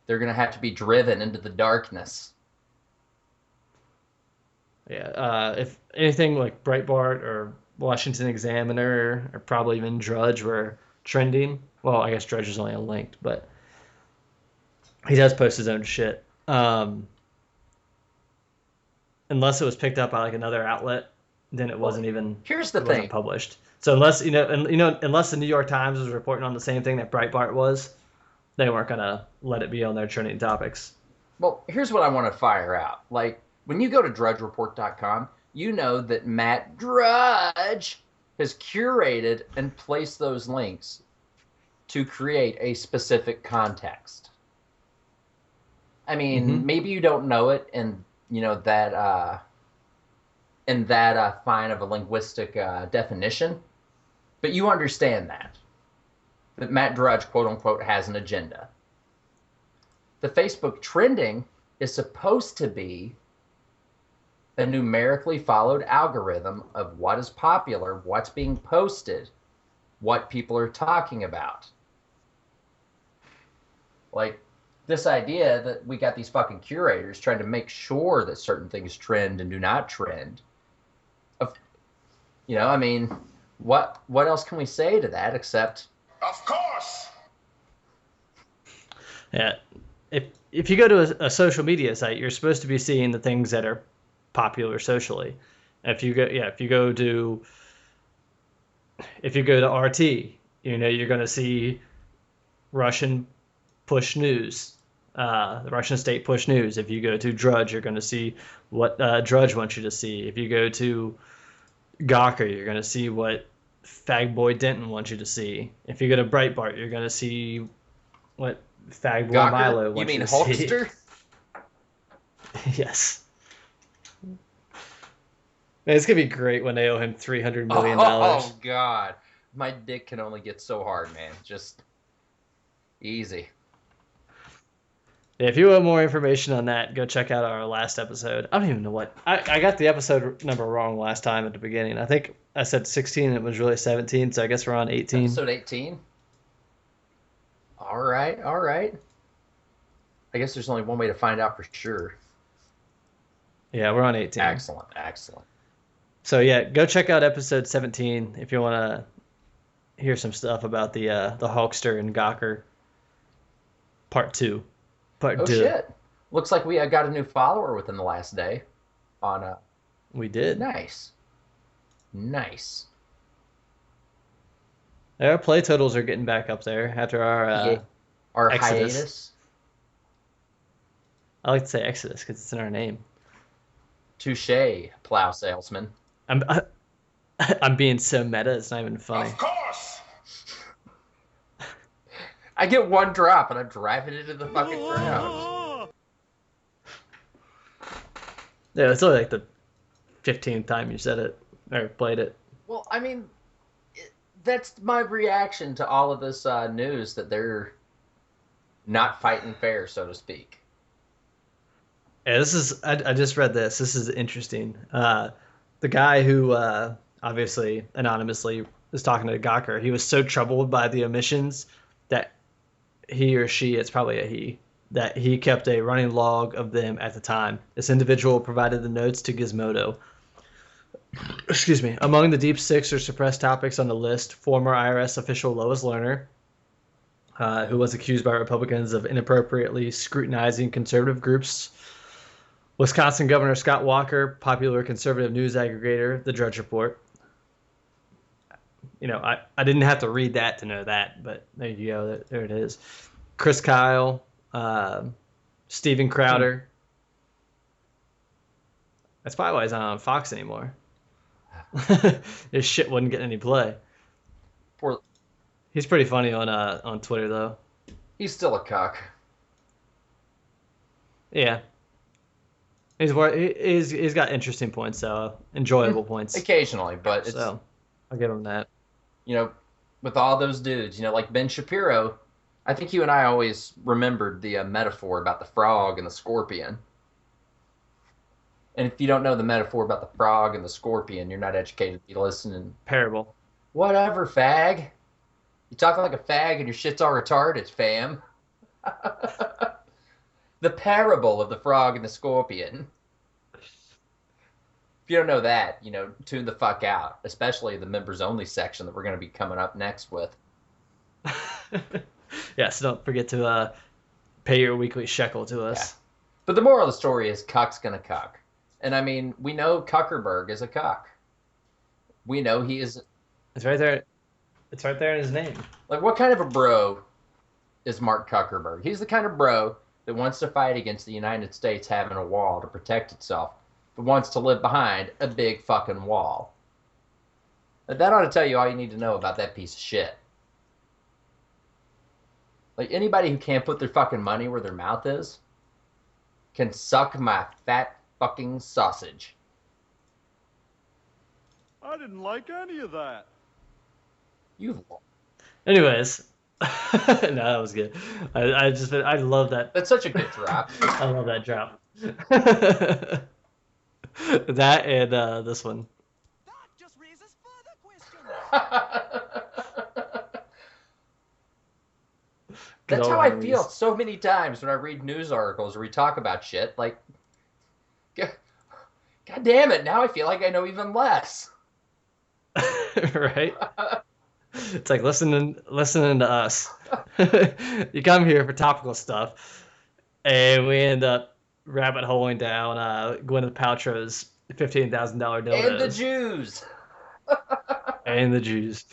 They're going to have to be driven into the darkness. Yeah, if anything like Breitbart or Washington Examiner or probably even Drudge were trending, well, I guess Drudge is only linked, but he does post his own shit. Unless it was picked up by like another outlet, then it wasn't even. Here's the it thing. wasn't published. So unless unless the New York Times was reporting on the same thing that Breitbart was, they weren't gonna let it be on their trending topics. Well, here's what I want to fire out. Like, when you go to drudgereport.com, you know that Matt Drudge has curated and placed those links to create a specific context. I mean, maybe you don't know it in, that fine of a linguistic definition, but you understand that Matt Drudge, quote unquote, has an agenda. The Facebook trending is supposed to be a numerically followed algorithm of what is popular, what's being posted, what people are talking about. Like, this idea that we got these fucking curators trying to make sure that certain things trend and do not trend. I mean, what else can we say to that except... Of course! Yeah. If you go to a social media site, you're supposed to be seeing the things that are popular socially. If you go to RT, you're going to see Russian push news, the Russian state push news. If you go to Drudge, you're going to see what Drudge wants you to see. If you go to Gawker, you're gonna see what Fag Boy Denton wants you to see. If you go to Breitbart, you're gonna see what Fag Boy Gawker? Milo You wants mean you to see. Hulkster? Yes. Man, it's gonna be great when they owe him $300 million. Oh God, my dick can only get so hard, man. Just easy. Yeah, if you want more information on that, go check out our last episode. I don't even know what I got the episode number wrong last time at the beginning. I think I said 16 and it was really 17, so I guess we're on 18. Episode 18. All right, all right. I guess there's only one way to find out for sure. Yeah, we're on 18. Excellent, excellent. So yeah, go check out episode 17 if you want to hear some stuff about the Hulkster and Gawker part 2. Part Oh 2. shit! Looks like we got a new follower within the last day. On We did. nice, nice. Our play totals are getting back up there after our Our Exodus. hiatus. I like to say Exodus because it's in our name. Touche, plow salesman. I'm being so meta, it's not even funny. Of course. I get one drop and I'm driving it into the fucking ground. Yeah, it's only like the 15th time you said it or played it. Well, I mean, that's my reaction to all of this news that they're not fighting fair, so to speak. Yeah, this is. I just read this. This is interesting. The guy who obviously anonymously was talking to Gawker, he was so troubled by the omissions that he or she, it's probably a he, that he kept a running log of them at the time. This individual provided the notes to Gizmodo. Excuse me. Among the deep six or suppressed topics on the list, former IRS official Lois Lerner, who was accused by Republicans of inappropriately scrutinizing conservative groups, Wisconsin Governor Scott Walker, popular conservative news aggregator, The Drudge Report. You know, I didn't have to read that to know that, but there you go. There it is. Chris Kyle, Steven Crowder. That's probably why he's not on Fox anymore. His shit wasn't getting any play. Poor, He's pretty funny on Twitter though. he's still a cuck. Yeah. He's got interesting points though, enjoyable points. Occasionally, but it's, So I'll give him that. you know, with all those dudes, you know, like Ben Shapiro, I think you and I always remembered the metaphor about the frog and the scorpion. And if you don't know the metaphor about the frog and the scorpion, you're not educated. You listening. Parable. Whatever, fag. You talk like a fag and your shit's all retarded, fam. The parable of the frog and the scorpion. If you don't know that, you know, tune the fuck out. Especially the members only section that we're going to be coming up next with. Yeah, so don't forget to pay your weekly shekel to us. But the moral of the story is cuck's gonna cuck. And I mean, we know Cuckerberg is a cuck. We know he is... It's right there. It's right there in his name. Like, what kind of a bro is Mark Cuckerberg? He's the kind of bro that wants to fight against the United States having a wall to protect itself, but wants to live behind a big fucking wall. That ought to tell you all you need to know about that piece of shit. Like, anybody who can't put their fucking money where their mouth is can suck my fat fucking sausage. I didn't like any of that. You've... Anyways, no, that was good. I love that. That's such a good drop. I love that drop. That and this one. That just raises further questions. That's Good how I old feel Harry's. so many times when I read news articles where we talk about shit. Like, God damn it, now I feel like I know even less. Right? It's like listening to us. You come here for topical stuff, and we end up rabbit holing down Gwyneth Paltrow's $15,000 dildos. And the Jews. And the Jews.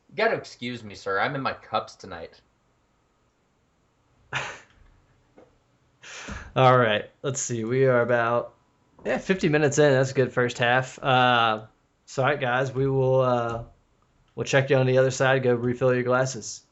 You gotta excuse me, sir. I'm in my cups tonight. All right, let's see. We are about 50 minutes in. That's a good first half. So, all right, guys, we'll check you on the other side. Go refill your glasses.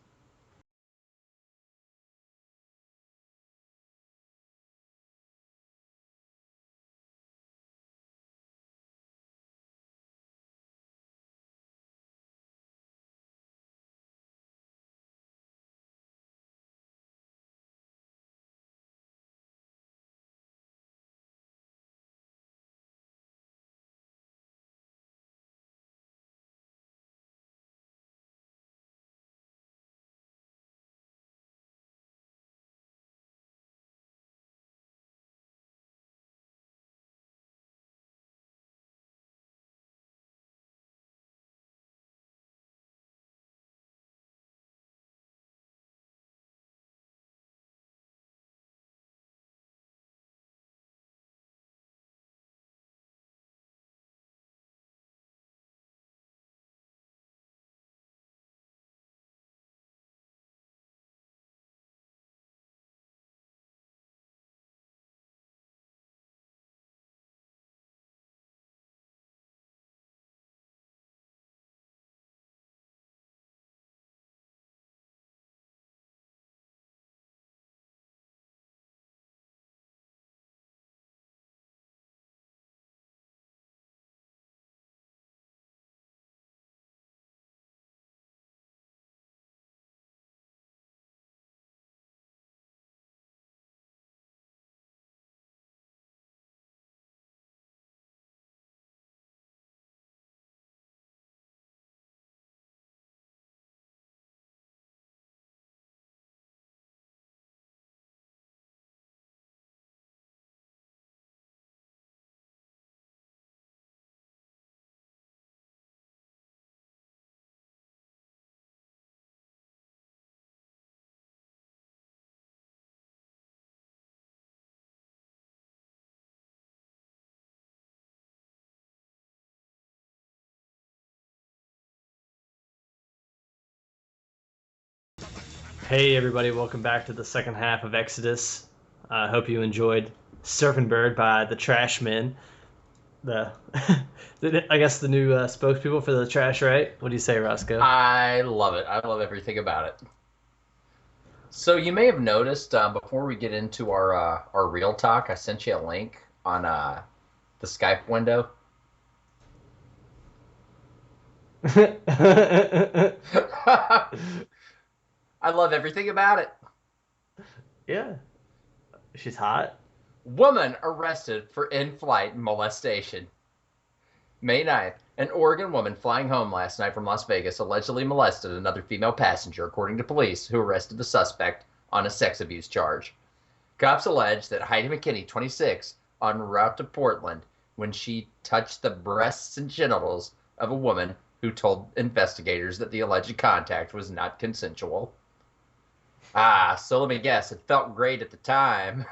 Hey, everybody, welcome back to the second half of Exodus. I hope you enjoyed Surfing Bird by the Trash Men. The, I guess the new spokespeople for the trash, right? What do you say, Roscoe? I love it. I love everything about it. So you may have noticed before we get into our real talk, I sent you a link on the Skype window. I love everything about it. Yeah, she's hot. Woman arrested for in-flight molestation. May 9th, an Oregon woman flying home last night from Las Vegas allegedly molested another female passenger, according to police, who arrested the suspect on a sex abuse charge. Cops allege that Heidi McKinney, 26, en route to Portland when she touched the breasts and genitals of a woman who told investigators that the alleged contact was not consensual. So let me guess, it felt great at the time.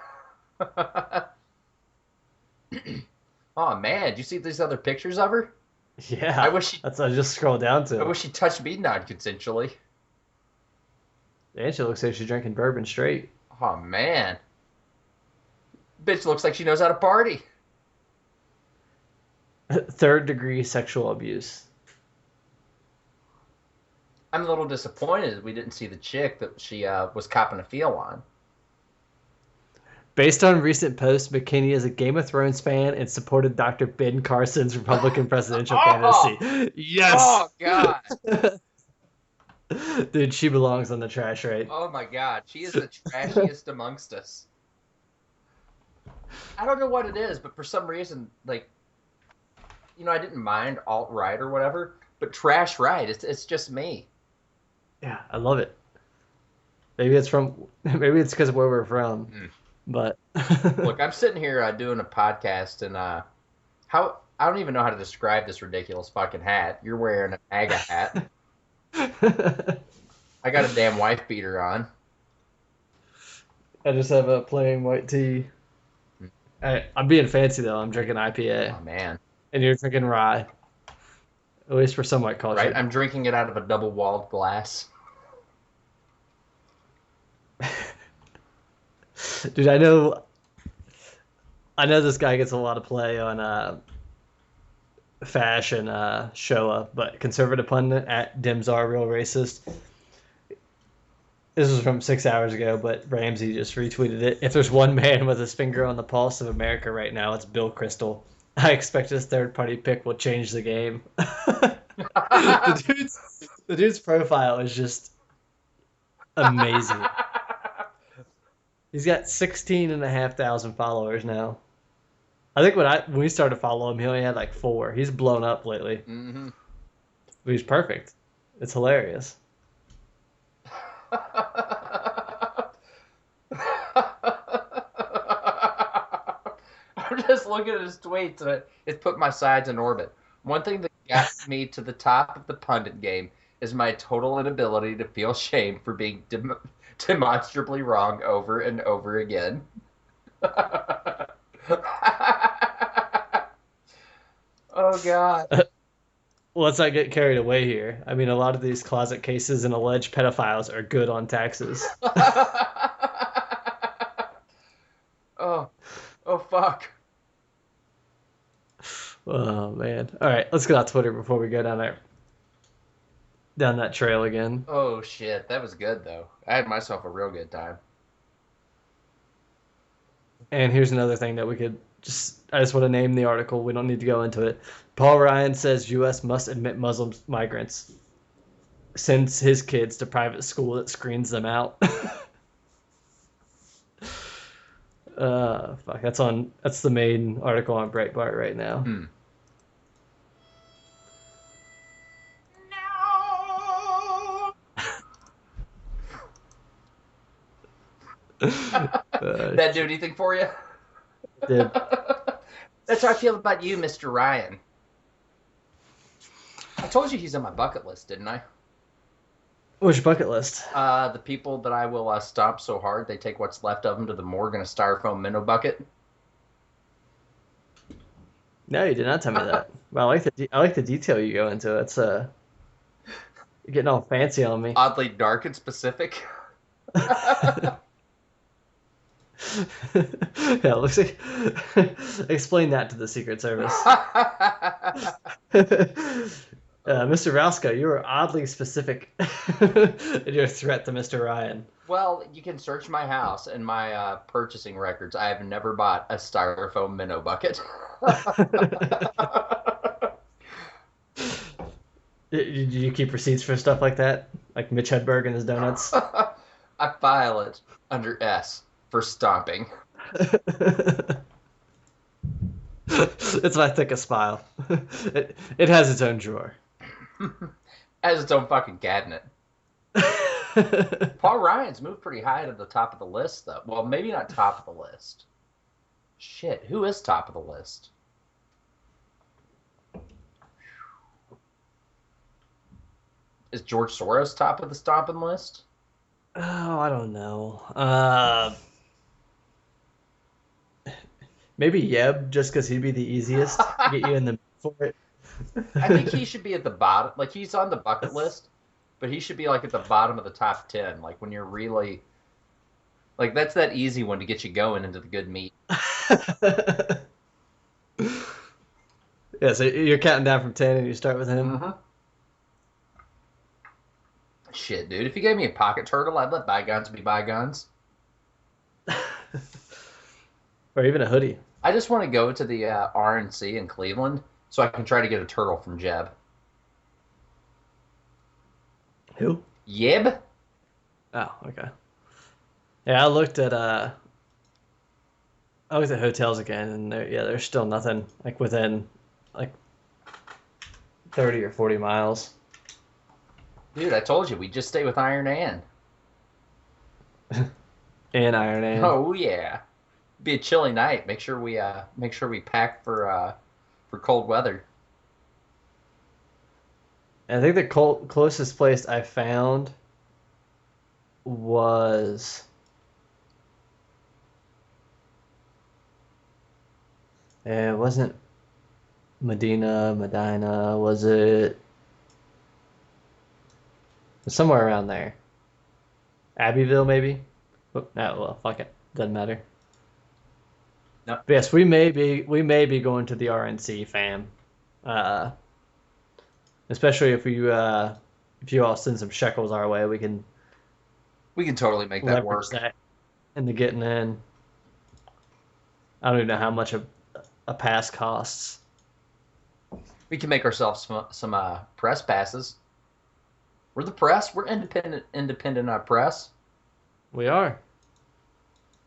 Oh man, did you see these other pictures of her? Yeah, I wish she, that's what I just scrolled down to. I wish she touched me non-consensually. And she looks like she's drinking bourbon straight. Oh man, bitch looks like she knows how to party. Third-degree sexual abuse. I'm a little disappointed we didn't see the chick that she was copping a feel on. Based on recent posts, McKinney is a Game of Thrones fan and supported Dr. Ben Carson's Republican presidential candidacy. Yes! Oh god! Dude, she belongs on the trash, right? Oh my god, she is the trashiest amongst us. I don't know what it is, but for some reason, like, I didn't mind alt-right or whatever, but trash right, it's just me. Yeah, I love it. Maybe it's because of where we're from. But Look, I'm sitting here doing a podcast, and how I don't even know how to describe this ridiculous fucking hat. You're wearing a MAGA hat. I got a damn wife beater on. I just have a plain white tee. I'm being fancy though. I'm drinking IPA. Oh man! And you're drinking rye. At least for some white culture. Right? I'm drinking it out of a double-walled glass. Dude, I know this guy gets a lot of play on fashion show up, but conservative pundit at Dems are real racist. This was from 6 hours ago, but Ramsey just retweeted it. If there's one man with his finger on the pulse of America right now, it's Bill Kristol. I expect his third-party pick will change the game. The dude's profile is just amazing. He's got 16,500 followers now. I think when we started following him, he only had like 4. He's blown up lately. Mm-hmm. He's perfect. It's hilarious. I'm just looking at his tweets and it's put my sides in orbit. One thing that got me to the top of the pundit game is my total inability to feel shame for being demonstrably wrong over and over again. Oh, God. Let's not get carried away here. I mean, a lot of these closet cases and alleged pedophiles are good on taxes. Oh, fuck. Oh, man. All right, let's get on Twitter before we go down that trail again. Oh, shit. That was good, though. I had myself a real good time. And here's another thing that I just want to name the article. We don't need to go into it. Paul Ryan says U.S. must admit Muslim migrants. Sends his kids to private school that screens them out. Fuck. That's the main article on Breitbart right now. That do anything for you? Did. That's how I feel about you, Mr. Ryan. I told you he's on my bucket list, didn't I? Which bucket list? The people that I will stomp so hard they take what's left of them to the morgue in a styrofoam minnow bucket. No, you did not tell me that. Well, I like the detail you go into. It's you're getting all fancy on me. Oddly dark and specific. Yeah, it looks like. Explain that to the Secret Service. Mr. Rauska, you are oddly specific in your threat to Mr. Ryan. Well, you can search my house and my purchasing records. I have never bought a styrofoam minnow bucket. Did you keep receipts for stuff like that? Like Mitch Hedberg and his donuts? I file it under S for stomping. It's my thickest file. It has its own drawer. Has its own fucking cabinet. Paul Ryan's moved pretty high to the top of the list, though. Well, maybe not top of the list. Shit, who is top of the list? Is George Soros top of the stomping list? Oh, I don't know. Maybe Yeb, just because he'd be the easiest to get you in the for it. I think he should be at the bottom. Like, he's on the bucket list, but he should be, like, at the bottom of the top 10. Like, when you're really... Like, that's that easy one to get you going into the good meat. Yeah, so you're counting down from 10 and you start with him? Mm-hmm. Shit, dude. If you gave me a pocket turtle, I'd let bygones be bygones. Or even a hoodie. I just want to go to the RNC in Cleveland so I can try to get a turtle from Jeb. Who? Yeb? Oh, okay. Yeah, I looked at hotels again, and there's still nothing like within like 30 or 40 miles. Dude, I told you, we just stay with Iron Ann. And Iron Ann. Oh yeah. Be a chilly night. Make sure we pack for cold weather. I think the closest place I found was it wasn't Medina, was it somewhere around there? Abbeville, maybe? Oh, no, well, fuck it. Doesn't matter. No. But yes, we may be going to the RNC, fam. Uh, especially if you all send some shekels our way, we can We can totally make that leverage work. that into getting in. I don't even know how much a pass costs. We can make ourselves some press passes. We're the press. We're independent press. We are.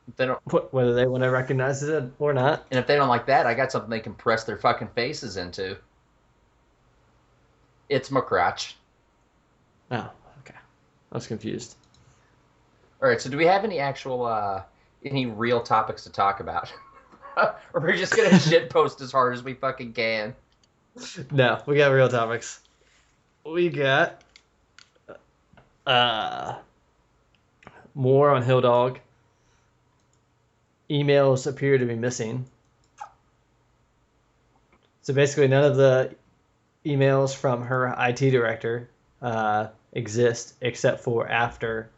If they don't, Whether they want to recognize it or not. and if they don't like that, I got something they can press their fucking faces into. It's my crotch. Oh, okay. I was confused. All right. So, do we have any actual, any real topics to talk about, or we're just gonna shit post as hard as we fucking can? No, we got real topics. We got more on Hill Dog. Emails appear to be missing. So basically, none of the emails from her IT director exist except for after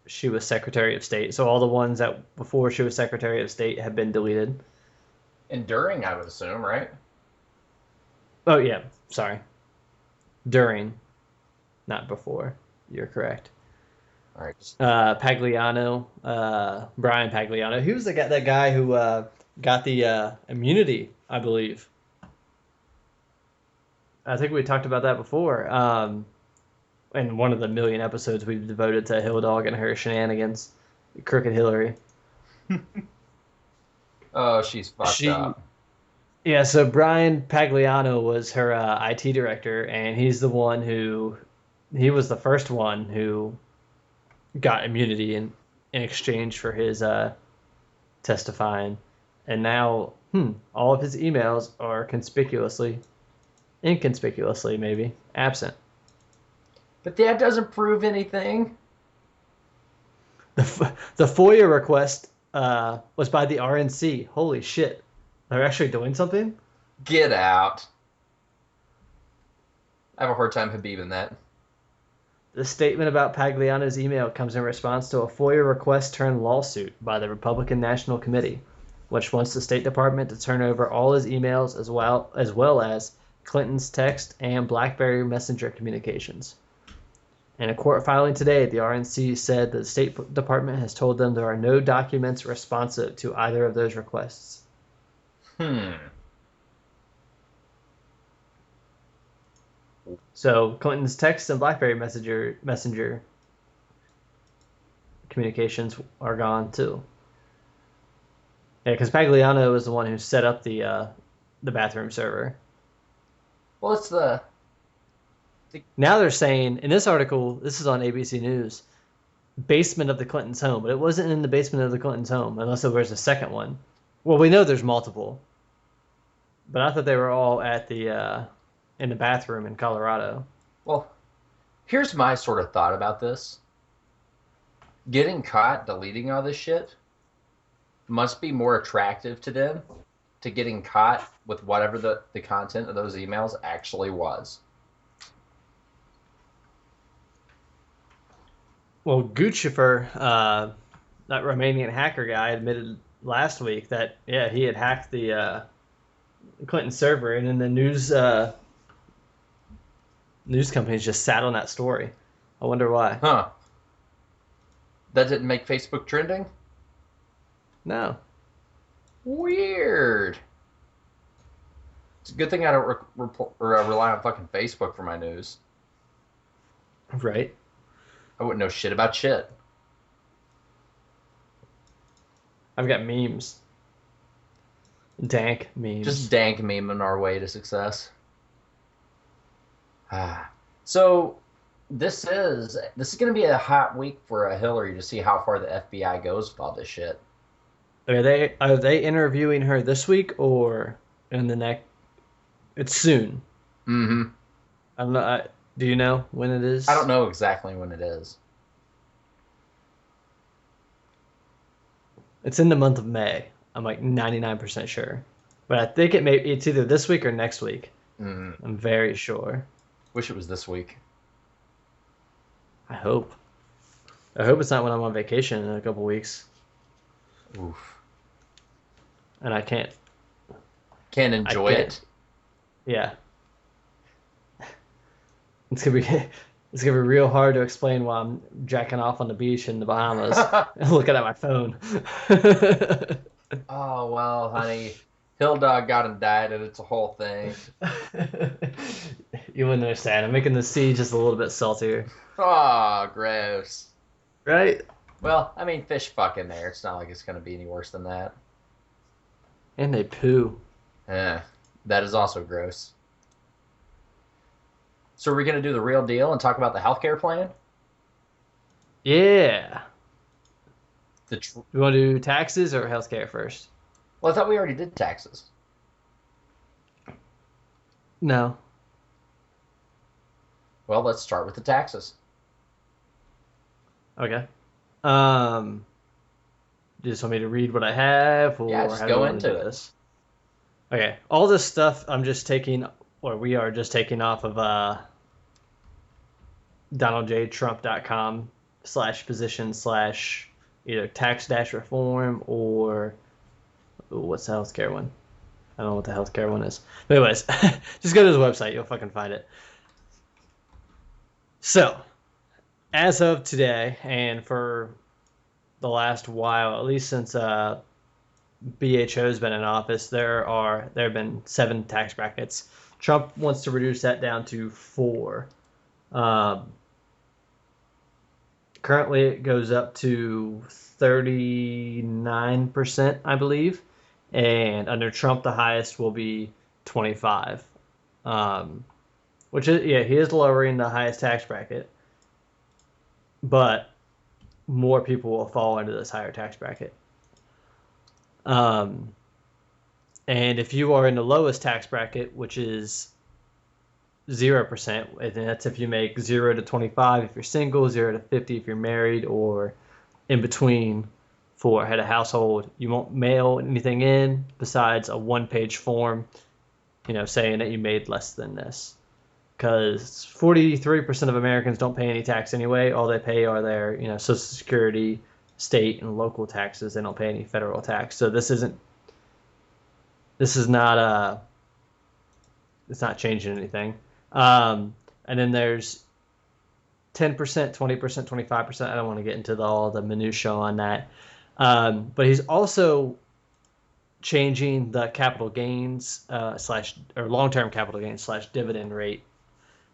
she was Secretary of State. So all the ones that before she was Secretary of State have been deleted. And during, I would assume, right? Oh, yeah. Sorry. During, not before. You're correct. All right. Pagliano, Brian Pagliano. He was that guy who got the immunity, I believe. I think we talked about that before. In one of the million episodes we've devoted to Hill Dog and her shenanigans, Crooked Hillary. Oh, she's fucked up. Yeah, so Brian Pagliano was her IT director, and he was the first one who got immunity in exchange for his testifying. And now, all of his emails are inconspicuously maybe, absent. But that doesn't prove anything. The FOIA request was by the RNC. Holy shit. They're actually doing something? Get out. I have a hard time Habibing that. The statement about Pagliano's email comes in response to a FOIA request turned lawsuit by the Republican National Committee, which wants the State Department to turn over all his emails as well as Clinton's text and BlackBerry Messenger communications. In a court filing today, the RNC said that the State Department has told them there are no documents responsive to either of those requests. So Clinton's text and BlackBerry Messenger communications are gone too. Yeah, because Pagliano is the one who set up the bathroom server. Well, it's the Now they're saying in this article, this is on ABC News, basement of the Clintons' home, but it wasn't in the basement of the Clintons' home unless there was a second one. Well, we know there's multiple, but I thought they were all at the in the bathroom in Colorado. Well, here's my sort of thought about this. Getting caught deleting all this shit must be more attractive to them to getting caught with whatever the content of those emails actually was. Well, Guccifer, that Romanian hacker guy, admitted last week that, yeah, he had hacked the Clinton server, and then the news companies just sat on that story. I wonder why. Huh. That didn't make Facebook trending? No. Weird. It's a good thing I don't rely on fucking Facebook for my news. Right. I wouldn't know shit about shit. I've got memes. Dank memes. Just dank memeing our way to success. So this is going to be a hot week for Hillary to see how far the FBI goes with all this shit. Are they interviewing her this week or in the next? It's soon. Mm-hmm. I don't know. Do you know when it is? I don't know exactly when it is. It's in the month of May. I'm like 99% sure, but I think it's either this week or next week. Mm-hmm. I'm very sure. Wish it was this week. I hope it's not when I'm on vacation in a couple weeks. Oof. And I can't Can't enjoy it. Yeah. It's gonna be it's gonna be real hard to explain why I'm jacking off on the beach in the Bahamas and looking at my phone. Oh, well, honey. Hill dog got indicted. It's a whole thing. You wouldn't understand. I'm making the sea just a little bit saltier. Oh, gross. Right? Well, I mean, fish fuck in there. It's not like it's going to be any worse than that. And they poo. That is also gross. So are we going to do the real deal and talk about the healthcare plan? Yeah. The You want to do taxes or healthcare first? Well, I thought we already did taxes. No. Well, let's start with the taxes. Okay. You just want me to read what I have, or Yeah, just how do go you want to into do it. this? Okay. All this stuff I'm just taking, or we are just taking off of DonaldJTrump.com/position/ either tax-reform or what's the healthcare one? I don't know what the healthcare one is. But anyways, just go to his website. You'll fucking find it. So, as of today, and for the last while, at least since BHO's been in office, there have been 7 tax brackets. Trump wants to reduce that down to 4. Currently, it goes up to 39%, I believe, and under Trump, the highest will be 25. Which is, yeah, he is lowering the highest tax bracket, but more people will fall into this higher tax bracket. And if you are in the lowest tax bracket, which is 0%, and that's if you make 0 to 25 if you're single, 0 to 50 if you're married, or in between for head of household, you won't mail anything in besides a 1-page form, saying that you made less than this. Because 43% of Americans don't pay any tax anyway. All they pay are their, Social Security, state, and local taxes. They don't pay any federal tax. So it's not changing anything. And then there's 10%, 20%, 25%. I don't want to get into all the minutia on that. But he's also changing the capital gains or long-term capital gains / dividend rate.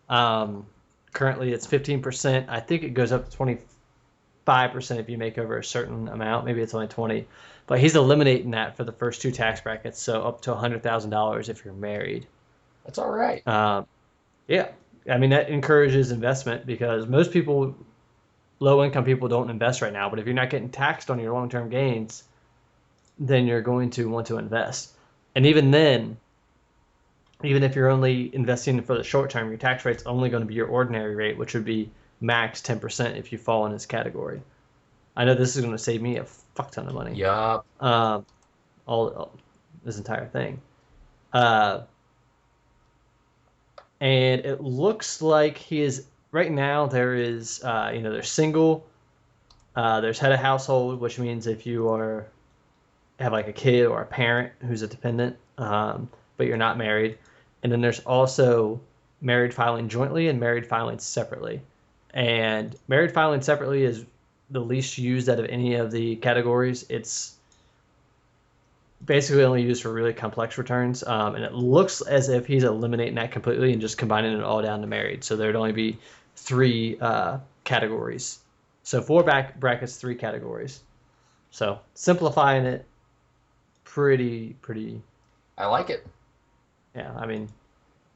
Currently it's 15%. I think it goes up to 25% if you make over a certain amount. Maybe it's only 20, but he's eliminating that for the first 2 tax brackets. So up to $100,000 if you're married. That's all right. Yeah. I mean, that encourages investment because most people, low-income people, don't invest right now. But if you're not getting taxed on your long-term gains, then you're going to want to invest. And even then, even if you're only investing for the short term, your tax rate's only going to be your ordinary rate, which would be max 10% if you fall in this category. I know this is going to save me a fuck ton of money. Yup. All this entire thing. And it looks like he is right now. There is, there's single, there's head of household, which means if you have like a kid or a parent who's a dependent, but you're not married. And then there's also married filing jointly and married filing separately. And married filing separately is the least used out of any of the categories. It's basically only used for really complex returns. And it looks as if he's eliminating that completely and just combining it all down to married. So there'd only be 3 categories. So 4 brackets, 3 categories. So simplifying it pretty. I like it. Yeah, I mean,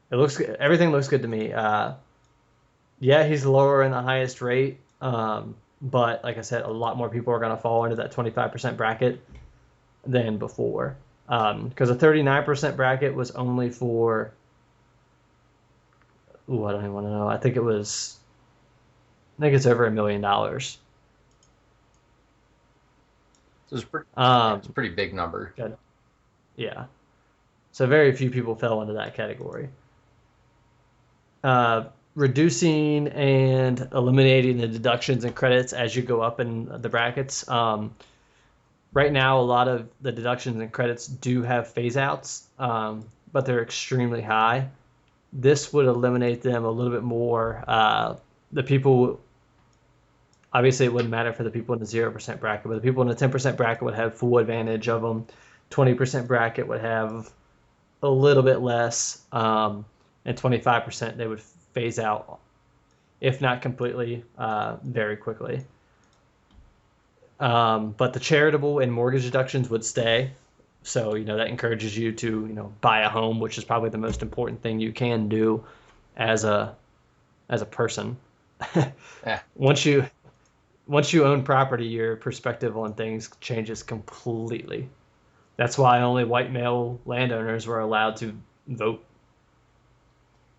it looks good. Everything looks good to me. Yeah, he's lower in the highest rate, but like I said, a lot more people are going to fall into that 25% bracket than before. Because a 39% bracket was only for, I don't even want to know. I think it's over $1 million. So it's a pretty big number. Good. Yeah. So very few people fell into that category. Reducing and eliminating the deductions and credits as you go up in the brackets. Right now, a lot of the deductions and credits do have phase outs. but they're extremely high. This would eliminate them a little bit more. The people, obviously, it wouldn't matter for the people in the 0% bracket, but the people in the 10% bracket would have full advantage of them. 20% bracket would have a little bit less, and 25% they would phase out, if not completely, very quickly. But the charitable and mortgage deductions would stay. So, that encourages you to, buy a home, which is probably the most important thing you can do as a person. Yeah. Once you own property, your perspective on things changes completely. That's why only white male landowners were allowed to vote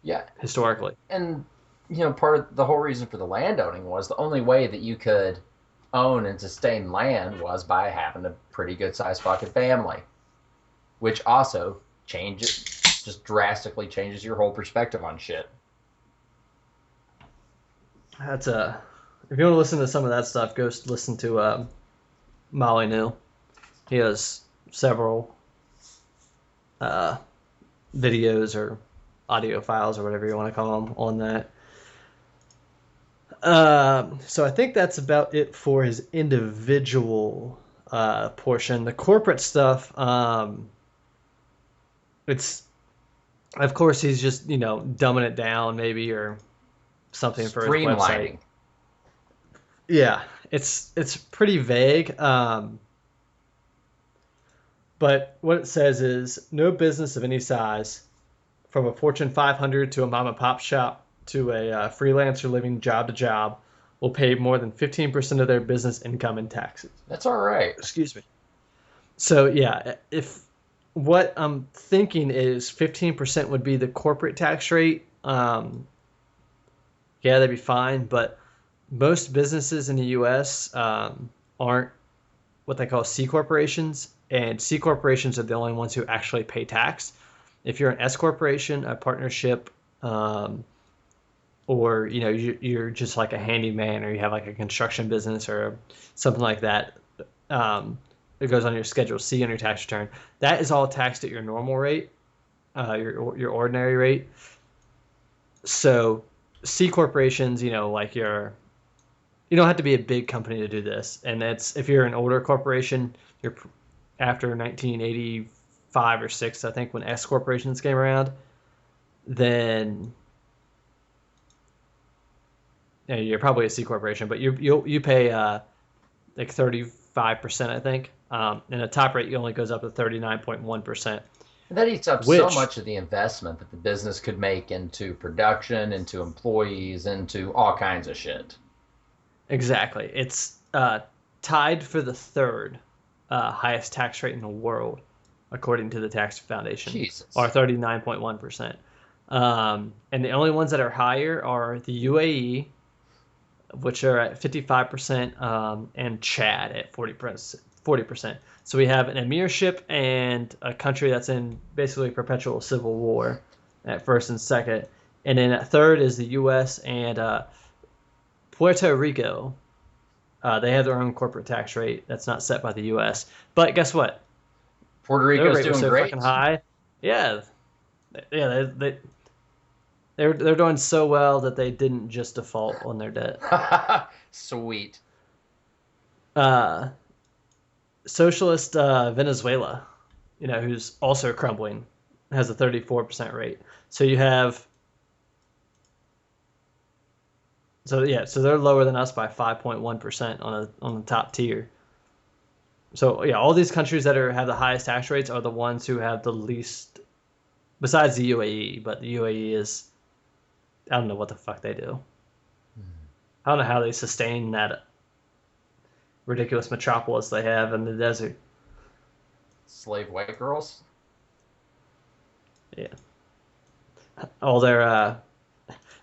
Yeah. historically. And, part of the whole reason for the landowning was the only way that you could own and sustain land was by having a pretty good sized fucking family, which also just drastically changes your whole perspective on shit. If you want to listen to some of that stuff, go listen to Molly New. He has several videos or audio files or whatever you want to call them on that. So I think that's about it for his individual portion. The corporate stuff, it's, of course, he's just, dumbing it down maybe or something for his website. Streamlining. Yeah, it's pretty vague. But what it says is no business of any size, from a Fortune 500 to a mom and pop shop to a freelancer living job to job, will pay more than 15% of their business income in taxes. That's all right. Excuse me. So yeah, if what I'm thinking is 15% would be the corporate tax rate, yeah, that'd be fine. But most businesses in the U.S. Aren't what they call C corporations, and C corporations are the only ones who actually pay tax. If you're an S corporation, a partnership, or you're just like a handyman, or you have like a construction business or something like that, it goes on your Schedule C on your tax return. That is all taxed at your normal rate, your ordinary rate. So C corporations, like you don't have to be a big company to do this, and that's if you're an older corporation, you're after 1985 or 6, I think, when S corporations came around, then you're probably a C corporation, but you pay like 35%, I think, and the top rate only goes up to 39.1%. That eats up so much of the investment that the business could make into production, into employees, into all kinds of shit. Exactly. It's tied for the third highest tax rate in the world, according to the Tax Foundation, Jesus. or 39.1%. And the only ones that are higher are the UAE, which are at 55%, and Chad at 40%. So we have an emirship and a country that's in basically perpetual civil war at first and second. And then at third is the U.S. and Puerto Rico. They have their own corporate tax rate that's not set by the U.S. But guess what? Puerto Their Rico's rate was doing so great. fucking high. Yeah, they're doing so well that they didn't just default on their debt. Sweet. Socialist Venezuela, who's also crumbling, has a 34% rate. So you have, so they're lower than us by 5.1% on the top tier. So yeah, all these countries that have the highest tax rates are the ones who have the least, besides the UAE. But the UAE is, I don't know what the fuck they do. I don't know how they sustain that ridiculous metropolis they have in the desert. Slave white girls? Yeah. All their, I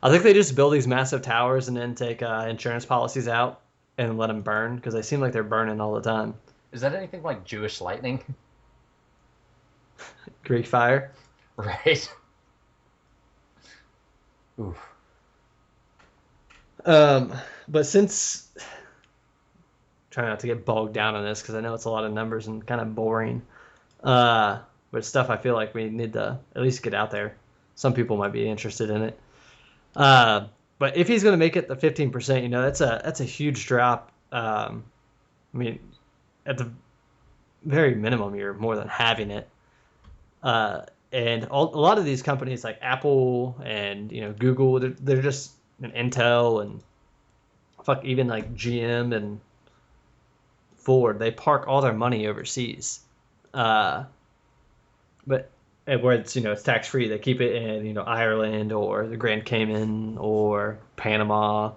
think they just build these massive towers and then take insurance policies out and let them burn, because they seem like they're burning all the time. Is that anything like Jewish lightning? Greek fire. Right. Oof. But since, try not to get bogged down on this because I know it's a lot of numbers and kind of boring. but it's stuff I feel like we need to at least get out there. Some people might be interested in it. But if he's going to make it the 15%, that's a huge drop. I mean, at the very minimum, you're more than having it. And a lot of these companies like Apple and Google, they're just an Intel and fuck even like GM and Ford. They park all their money overseas, but where it's tax free, they keep it in Ireland or the Grand Cayman or Panama.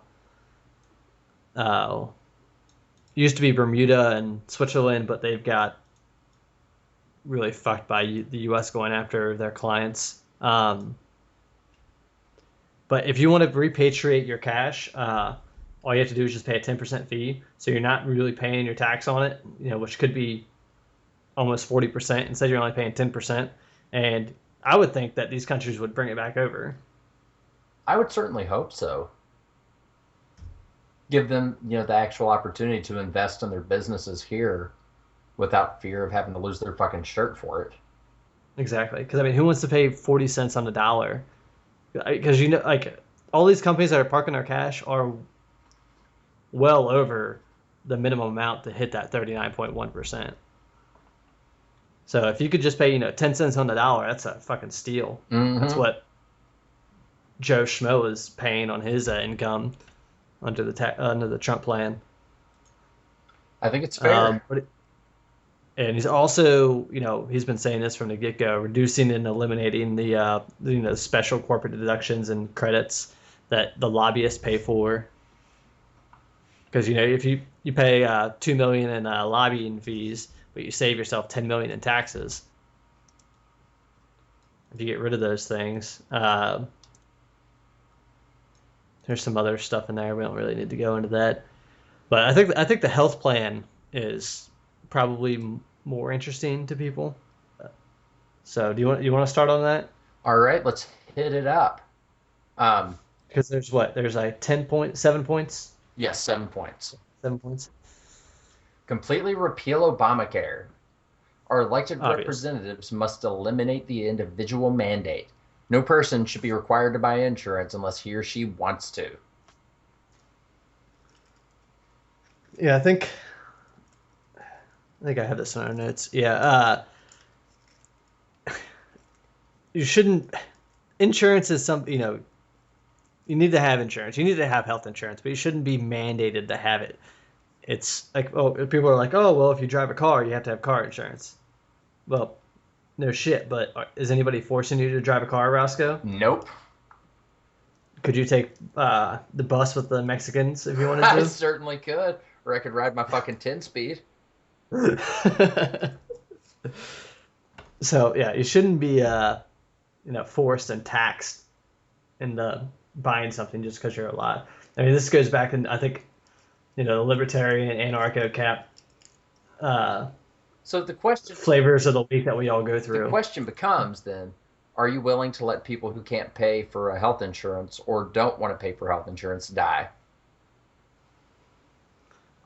Used to be Bermuda and Switzerland, but they've got really fucked by the U.S. going after their clients. But if you want to repatriate your cash, all you have to do is just pay a 10% fee. So you're not really paying your tax on it, which could be almost 40%. Instead, you're only paying 10%. And I would think that these countries would bring it back over. I would certainly hope so. Give them, the actual opportunity to invest in their businesses here without fear of having to lose their fucking shirt for it. Exactly. Because, who wants to pay 40 cents on the dollar? Because, like, all these companies that are parking their cash are well over the minimum amount to hit that 39.1%. So if you could just pay, 10 cents on the dollar, that's a fucking steal. Mm-hmm. That's what Joe Schmo is paying on his income under the Trump plan. I think it's fair. And he's also, he's been saying this from the get-go, reducing and eliminating the special corporate deductions and credits that the lobbyists pay for. Because if you pay $2 million in lobbying fees, but you save yourself $10 million in taxes, if you get rid of those things, there's some other stuff in there. We don't really need to go into that, but I think the health plan is probably more interesting to people. So do you want to start on that? All right, let's hit it up. Because there's like 7 points. Yes, 7 points. 7 points. Completely repeal Obamacare. Our elected Obvious. representatives must eliminate the individual mandate. No person should be required to buy insurance unless he or she wants to. Yeah, I think I have this in our notes. Yeah, you shouldn't. Insurance is something, you need to have insurance. You need to have health insurance, but you shouldn't be mandated to have it. It's like, people are like, oh, well, if you drive a car, you have to have car insurance. Well, no shit, but is anybody forcing you to drive a car, Roscoe? Nope. Could you take the bus with the Mexicans if you wanted I to? certainly could. Or I could ride my fucking 10-speed. So, yeah, you shouldn't be, forced and taxed into buying something just because you're alive. This goes back in, I think, the libertarian anarcho-cap So the question flavors of the week that we all go through. The question becomes then, are you willing to let people who can't pay for a health insurance or don't want to pay for health insurance die?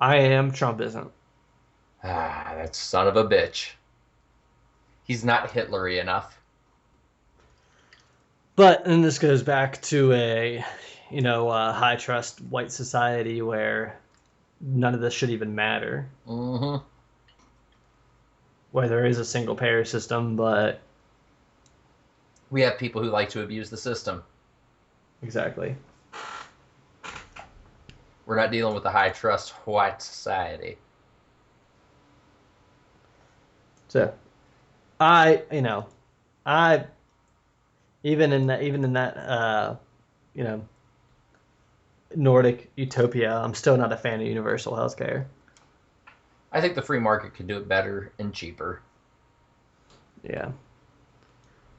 I am. Trump isn't. That son of a bitch. He's not Hitler-y enough. But, and this goes back to a high trust white society where none of this should even matter. Mm-hmm. Where there is a single payer system, but we have people who like to abuse the system. Exactly. We're not dealing with a high trust white society. So, I even in that Nordic utopia, I'm still not a fan of universal healthcare. I think the free market could do it better and cheaper. Yeah.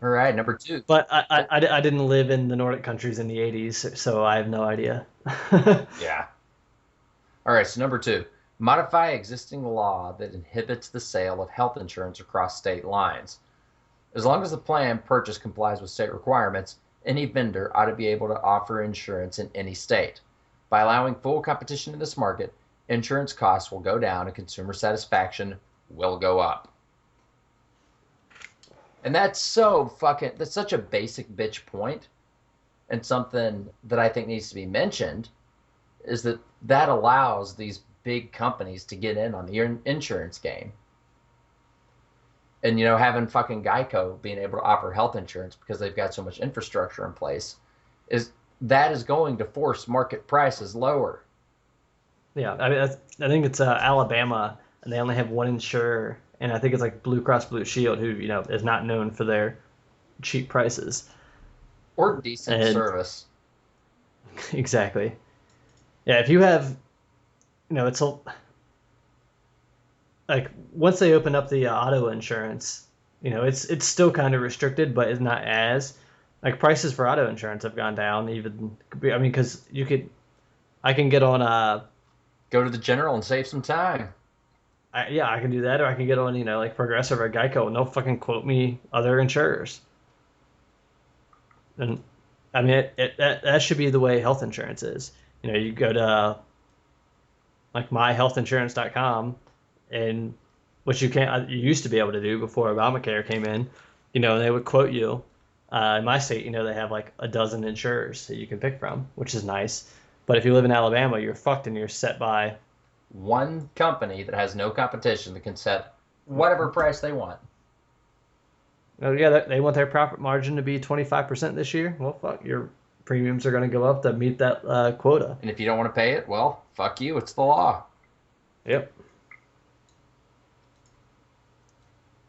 All right, number 2. But I didn't live in the Nordic countries in the 80s, so I have no idea. Yeah. All right, so number 2. Modify existing law that inhibits the sale of health insurance across state lines. As long as the plan purchase complies with state requirements, any vendor ought to be able to offer insurance in any state. By allowing full competition in this market, insurance costs will go down and consumer satisfaction will go up. And that's such a basic bitch point, and something that I think needs to be mentioned is that allows these big companies to get in on the insurance game. And, having fucking Geico being able to offer health insurance because they've got so much infrastructure in place is going to force market prices lower. Yeah, I mean, I think it's Alabama, and they only have one insurer, and I think it's like Blue Cross Blue Shield, who is not known for their cheap prices. Or decent And service. exactly. Yeah, if you have, it's like once they open up the auto insurance, it's still kind of restricted, but it's not as like prices for auto insurance have gone down. Even I mean, because I can get on Go to the general and save some time. I can do that, or I can get on like Progressive or Geico, and they'll fucking quote me other insurers. And I mean, that should be the way health insurance is. You go to like myhealthinsurance.com, and which you used to be able to do before Obamacare came in. They would quote you. In my state, they have like a dozen insurers that you can pick from, which is nice. But if you live in Alabama, you're fucked, and you're set by one company that has no competition that can set whatever price they want. Oh yeah, they want their profit margin to be 25% this year. Well, fuck, your premiums are going to go up to meet that quota. And if you don't want to pay it, well, fuck you. It's the law. Yep.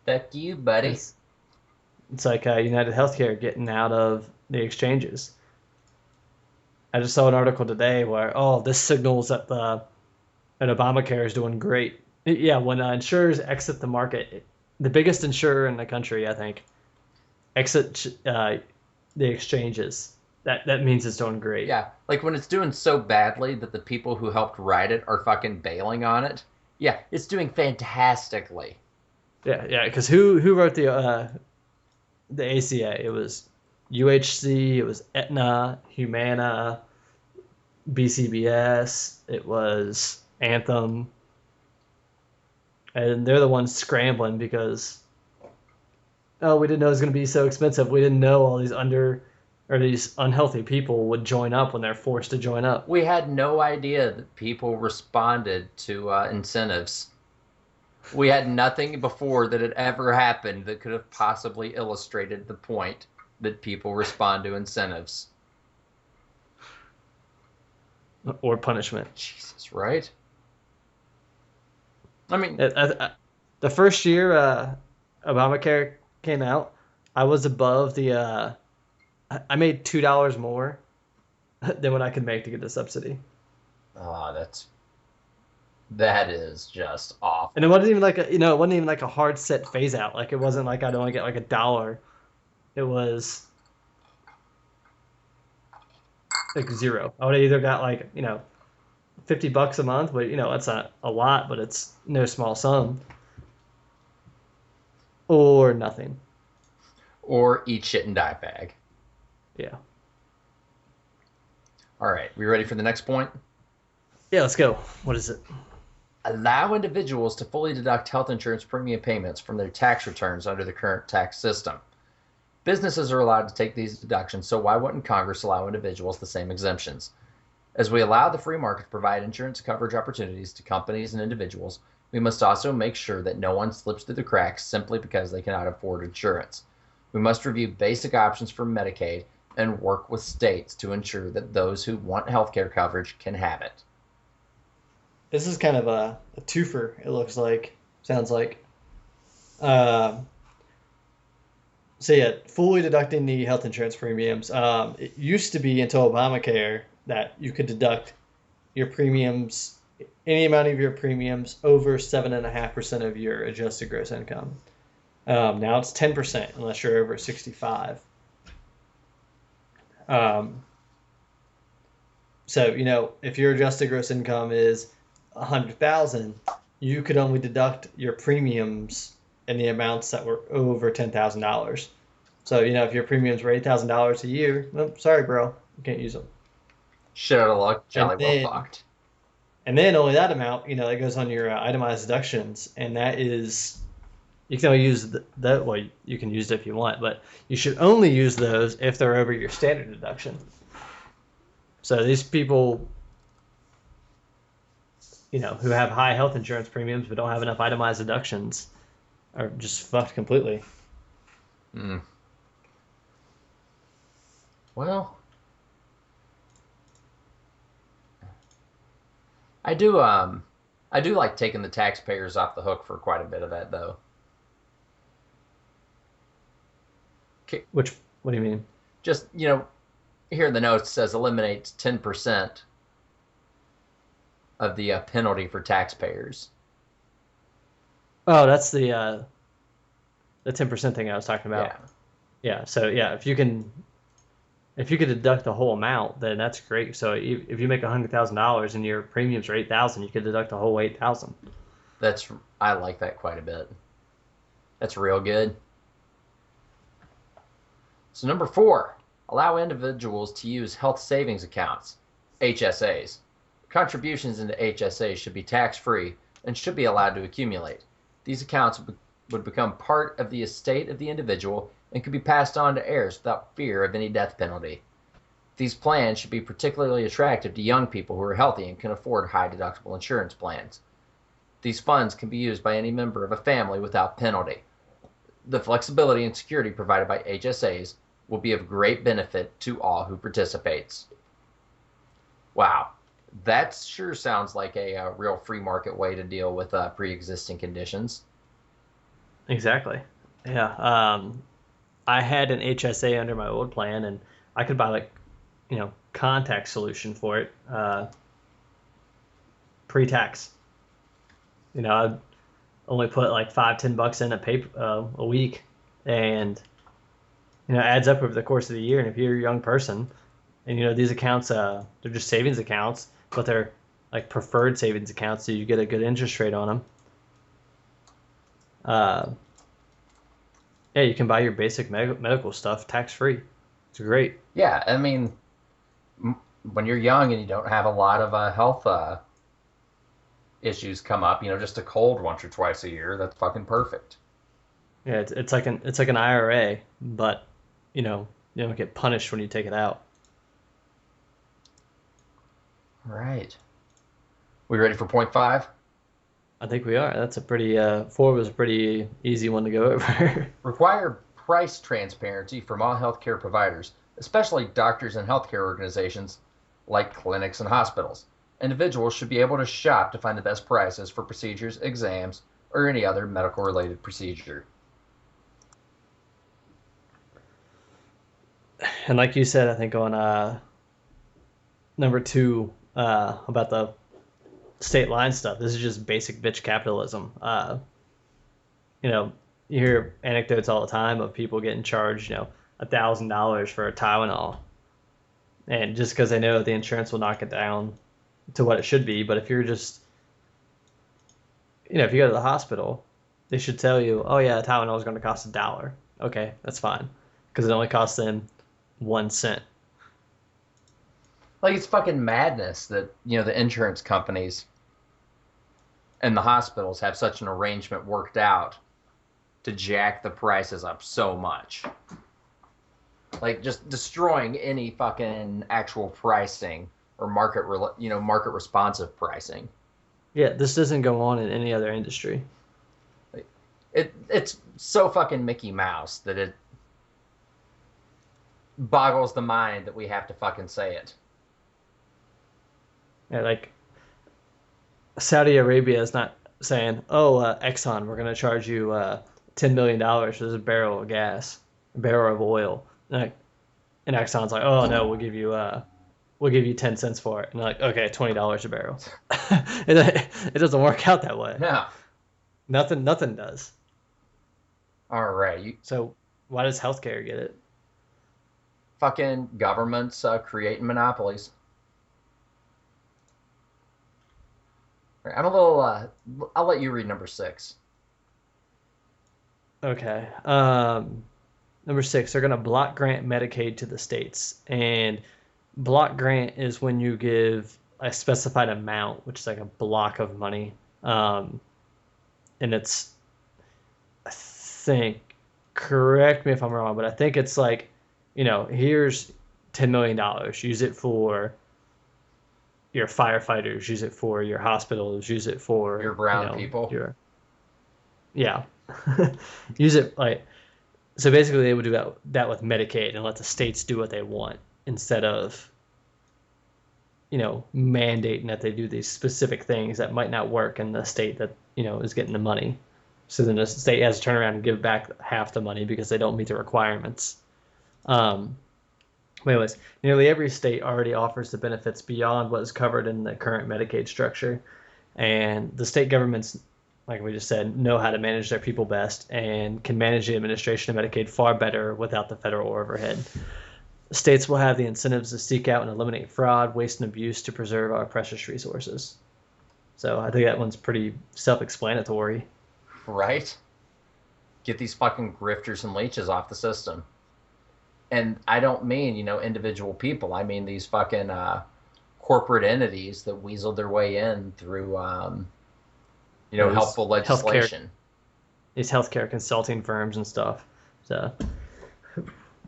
Fuck you, buddy. It's like United Healthcare getting out of the exchanges. I just saw an article today where, this signals that that Obamacare is doing great. Yeah, when insurers exit the market, the biggest insurer in the country, I think, exit the exchanges. That means it's doing great. Yeah, like when it's doing so badly that the people who helped write it are fucking bailing on it. Yeah, it's doing fantastically. Yeah, because who wrote the ACA? It was UHC, it was Aetna, Humana, BCBS, it was Anthem, and they're the ones scrambling because we didn't know it was going to be so expensive. We didn't know all these unhealthy people would join up when they're forced to join up. We had no idea that people responded to incentives. We had nothing before that had ever happened that could have possibly illustrated the point that people respond to incentives. Or punishment. Jesus, right? I mean, the first year Obamacare came out, I was above the. I made $2 more than what I could make to get the subsidy. That is just awful. And it wasn't even like it wasn't even like a hard set phase out. Like it wasn't like I'd only get like $1. It was like zero. I would have either got like $50 a month, but that's not a lot, but it's no small sum, or nothing, or eat shit and die bag. Yeah. All right, we ready for the next point? Yeah, let's go. What is it? Allow individuals to fully deduct health insurance premium payments from their tax returns under the current tax system. Businesses are allowed to take these deductions, so why wouldn't Congress allow individuals the same exemptions? As we allow the free market to provide insurance coverage opportunities to companies and individuals, we must also make sure that no one slips through the cracks simply because they cannot afford insurance. We must review basic options for Medicaid and work with states to ensure that those who want healthcare coverage can have it. This is kind of a twofer, it looks like. Sounds like. So yeah, fully deducting the health insurance premiums. It used to be until Obamacare that you could deduct your premiums, any amount of your premiums over 7.5% of your adjusted gross income. Now it's 10% unless you're over 65. So if your adjusted gross income is 100,000, you could only deduct your premiums in the amounts that were over $10,000. So if your premiums were $8,000 a year, well, sorry, bro, you can't use them. Shit out of luck, jolly well fucked. And then only that amount, that goes on your itemized deductions, and that is You can only use that. Well, you can use it if you want, but you should only use those if they're over your standard deduction. So these people, who have high health insurance premiums but don't have enough itemized deductions, are just fucked completely. Mm. Well, I do like taking the taxpayers off the hook for quite a bit of that though. What do you mean? Just, here in the notes it says eliminates 10% of the penalty for taxpayers. Oh, that's the 10% thing I was talking about. Yeah. Yeah. So yeah, if you can deduct the whole amount, then that's great. So if you make $100,000 and your premiums are 8,000, you could deduct the whole 8,000. I like that quite a bit. That's real good. So number 4, allow individuals to use health savings accounts, HSAs. Contributions into HSAs should be tax-free and should be allowed to accumulate. These accounts would become part of the estate of the individual and could be passed on to heirs without fear of any death penalty. These plans should be particularly attractive to young people who are healthy and can afford high-deductible insurance plans. These funds can be used by any member of a family without penalty. The flexibility and security provided by HSAs will be of great benefit to all who participates. Wow, that sure sounds like a real free market way to deal with pre-existing conditions. Exactly. Yeah. I had an HSA under my old plan, and I could buy contact solution for it, pre-tax. I'd only put like $5-10 in a week, and adds up over the course of the year. And if you're a young person, and these accounts, they're just savings accounts, but they're like preferred savings accounts, so you get a good interest rate on them. Yeah, you can buy your basic medical stuff tax-free. It's great. Yeah, I mean, when you're young and you don't have a lot of health issues come up, just a cold once or twice a year, that's fucking perfect. Yeah, it's like an IRA, but you don't get punished when you take it out. All right. We ready for point 5? I think we are. That's a pretty 4 was a pretty easy one to go over. Require price transparency from all healthcare providers, especially doctors and healthcare organizations like clinics and hospitals. Individuals should be able to shop to find the best prices for procedures, exams, or any other medical-related procedure. And like you said, I think on number 2 about the state line stuff, this is just basic bitch capitalism. You hear anecdotes all the time of people getting charged, $1,000 for a Tylenol, and just because they know the insurance will knock it down to what it should be. But if you're just, if you go to the hospital, they should tell you, oh yeah, a Tylenol is going to cost $1. Okay, that's fine, because it only costs them 1 cent. Like, it's fucking madness that, the insurance companies and the hospitals have such an arrangement worked out to jack the prices up so much. Like, just destroying any fucking actual pricing or market responsive pricing. Yeah, this doesn't go on in any other industry. It's so fucking Mickey Mouse that it boggles the mind that we have to fucking say it. Yeah, like Saudi Arabia is not saying, "Oh, Exxon, we're going to charge you $10 million for this barrel of gas, a barrel of oil." And Exxon's like, "Oh no, we'll give you 10 cents for it." And they're like, "Okay, $20 a barrel." It doesn't work out that way. No. Nothing does. All right. So why does healthcare get it? Fucking governments creating monopolies. I'm a little. I'll let you read number 6. Okay. Number 6, they're going to block grant Medicaid to the states. And block grant is when you give a specified amount, which is like a block of money. And it's, I think, correct me if I'm wrong, but I think it's like, here's $10 million. Use it for your firefighters, use it for your hospitals, use it for Your brown people. Yeah. Use it like, so basically they would do that with Medicaid and let the states do what they want instead of, mandating that they do these specific things that might not work in the state that, is getting the money. So then the state has to turn around and give back half the money because they don't meet the requirements. But anyways, nearly every state already offers the benefits beyond what is covered in the current Medicaid structure. And the state governments, like we just said, know how to manage their people best and can manage the administration of Medicaid far better without the federal overhead. States will have the incentives to seek out and eliminate fraud, waste, and abuse to preserve our precious resources. So I think that one's pretty self-explanatory. Right? Get these fucking grifters and leeches off the system. And I don't mean, individual people. I mean these fucking corporate entities that weaseled their way in through, helpful legislation. These healthcare consulting firms and stuff. So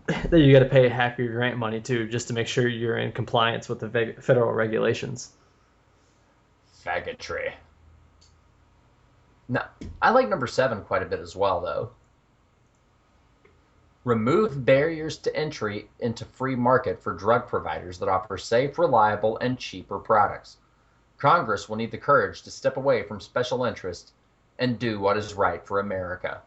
that you got to pay half your grant money to just to make sure you're in compliance with the federal regulations. Faggotry. Now, I like number 7 quite a bit as well, though. Remove barriers to entry into free market for drug providers that offer safe, reliable, and cheaper products. Congress will need the courage to step away from special interests and do what is right for America.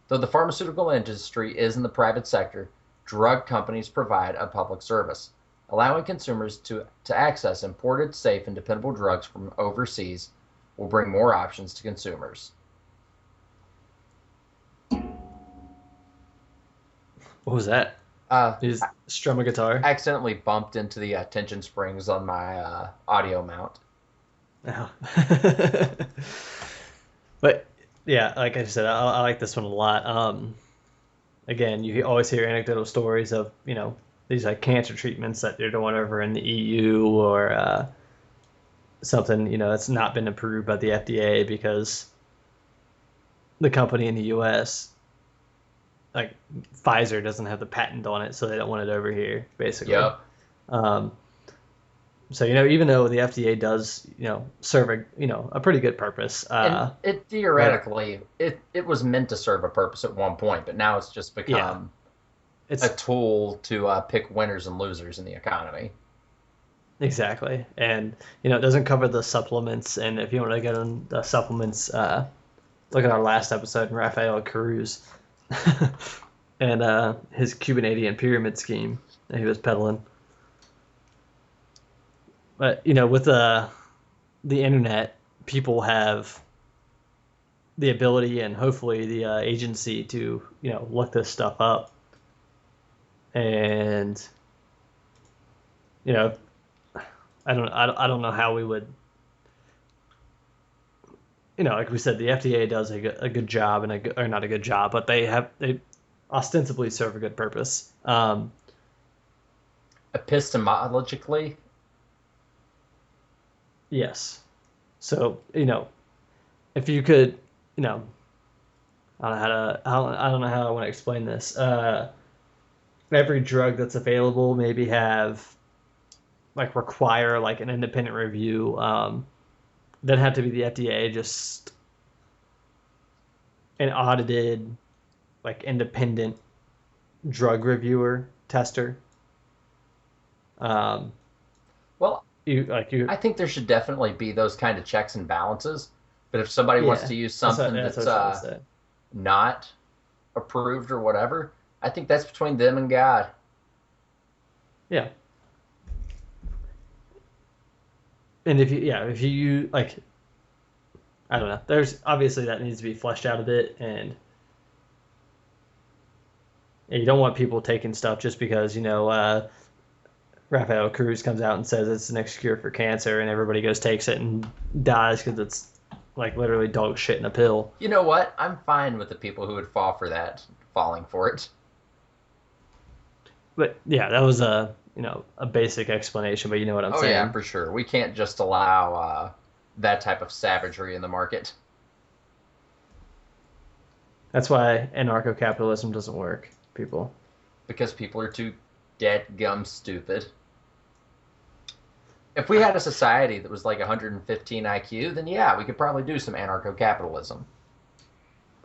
Though the pharmaceutical industry is in the private sector, drug companies provide a public service. Allowing consumers to access imported, safe, and dependable drugs from overseas will bring more options to consumers. What was that? You just strum a guitar? I accidentally bumped into the tension springs on my audio mount. Oh. But yeah, like I said, I like this one a lot. Again, you always hear anecdotal stories of, these like cancer treatments that they're doing over in the EU or something, that's not been approved by the FDA because the company in the US, like Pfizer, doesn't have the patent on it, so they don't want it over here, basically. Yep. So, even though the FDA does, serve a pretty good purpose. And it theoretically, it was meant to serve a purpose at one point, but now it's just become a tool to pick winners and losers in the economy. Exactly. And, it doesn't cover the supplements. And if you want to get on the supplements, look at our last episode in Rafael Cruz and his Cubanadian pyramid scheme that he was peddling. But, with the internet, people have the ability and hopefully the agency to, look this stuff up. And, I don't know how we would, like we said, the FDA does a good job or not a good job, but they ostensibly serve a good purpose. Epistemologically, yes. So, if you could, I don't know how I want to explain this. Every drug that's available maybe require an independent review. Doesn't have to be the FDA, just an audited, independent drug reviewer, tester. well, I think there should definitely be those kind of checks and balances. But if somebody wants to use something that's not approved or whatever, I think that's between them and God. Yeah. And if you I don't know. There's obviously that needs to be fleshed out a bit, and you don't want people taking stuff just because Rafael Cruz comes out and says it's the next cure for cancer, and everybody takes it and dies because it's literally dog shit in a pill. You know what? I'm fine with the people who would fall for that, falling for it. But yeah, that was a basic explanation, but you know what I'm saying. Oh yeah, for sure. We can't just allow that type of savagery in the market. That's why anarcho-capitalism doesn't work, people. Because people are too dead gum stupid. If we had a society that was like 115 IQ, then yeah, we could probably do some anarcho-capitalism.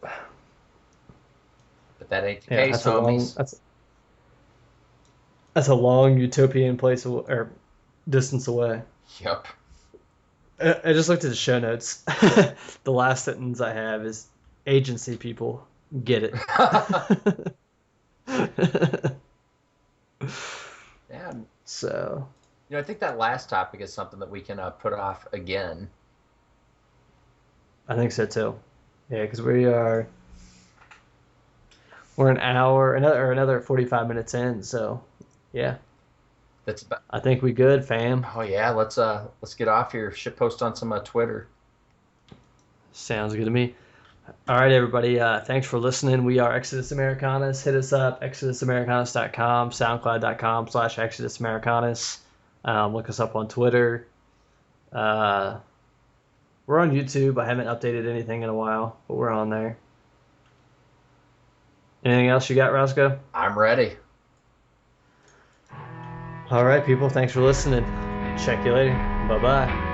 But that ain't the case, That's a long homies. that's a long utopian place or distance away. Yup. I just looked at the show notes. The last sentence I have is agency people get it. Yeah. So I think that last topic is something that we can put off again. I think so too. Yeah, because we're an hour, another 45 minutes in. So yeah, That's about. I think we good, fam. Oh yeah, let's get off here. Shit post on some Twitter. Sounds good to me. All right, everybody. Thanks for listening. We are Exodus Americanus. Hit us up, exodusamericanus.com, soundcloud.com/Exodus Americanus. Look us up on Twitter. We're on YouTube. I haven't updated anything in a while, but we're on there. Anything else you got, Roscoe? I'm ready. All right, people. Thanks for listening. Check you later. Bye-bye.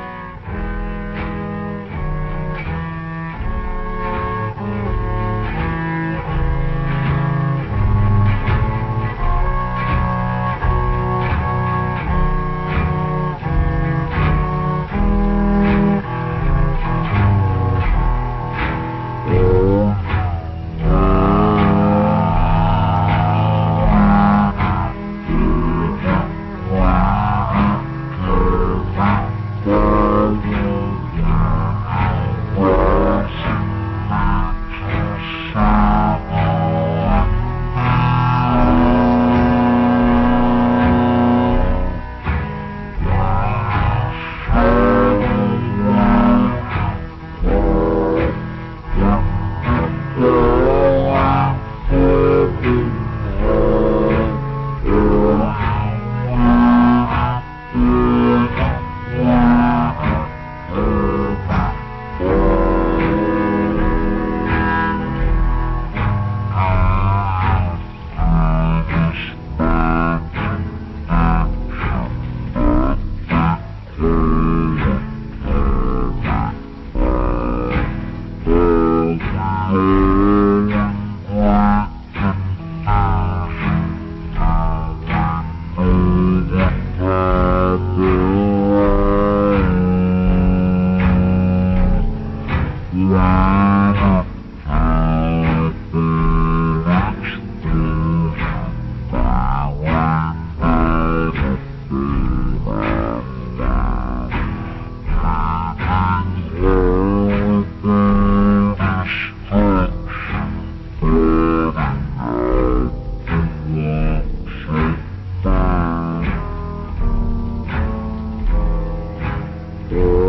Yeah.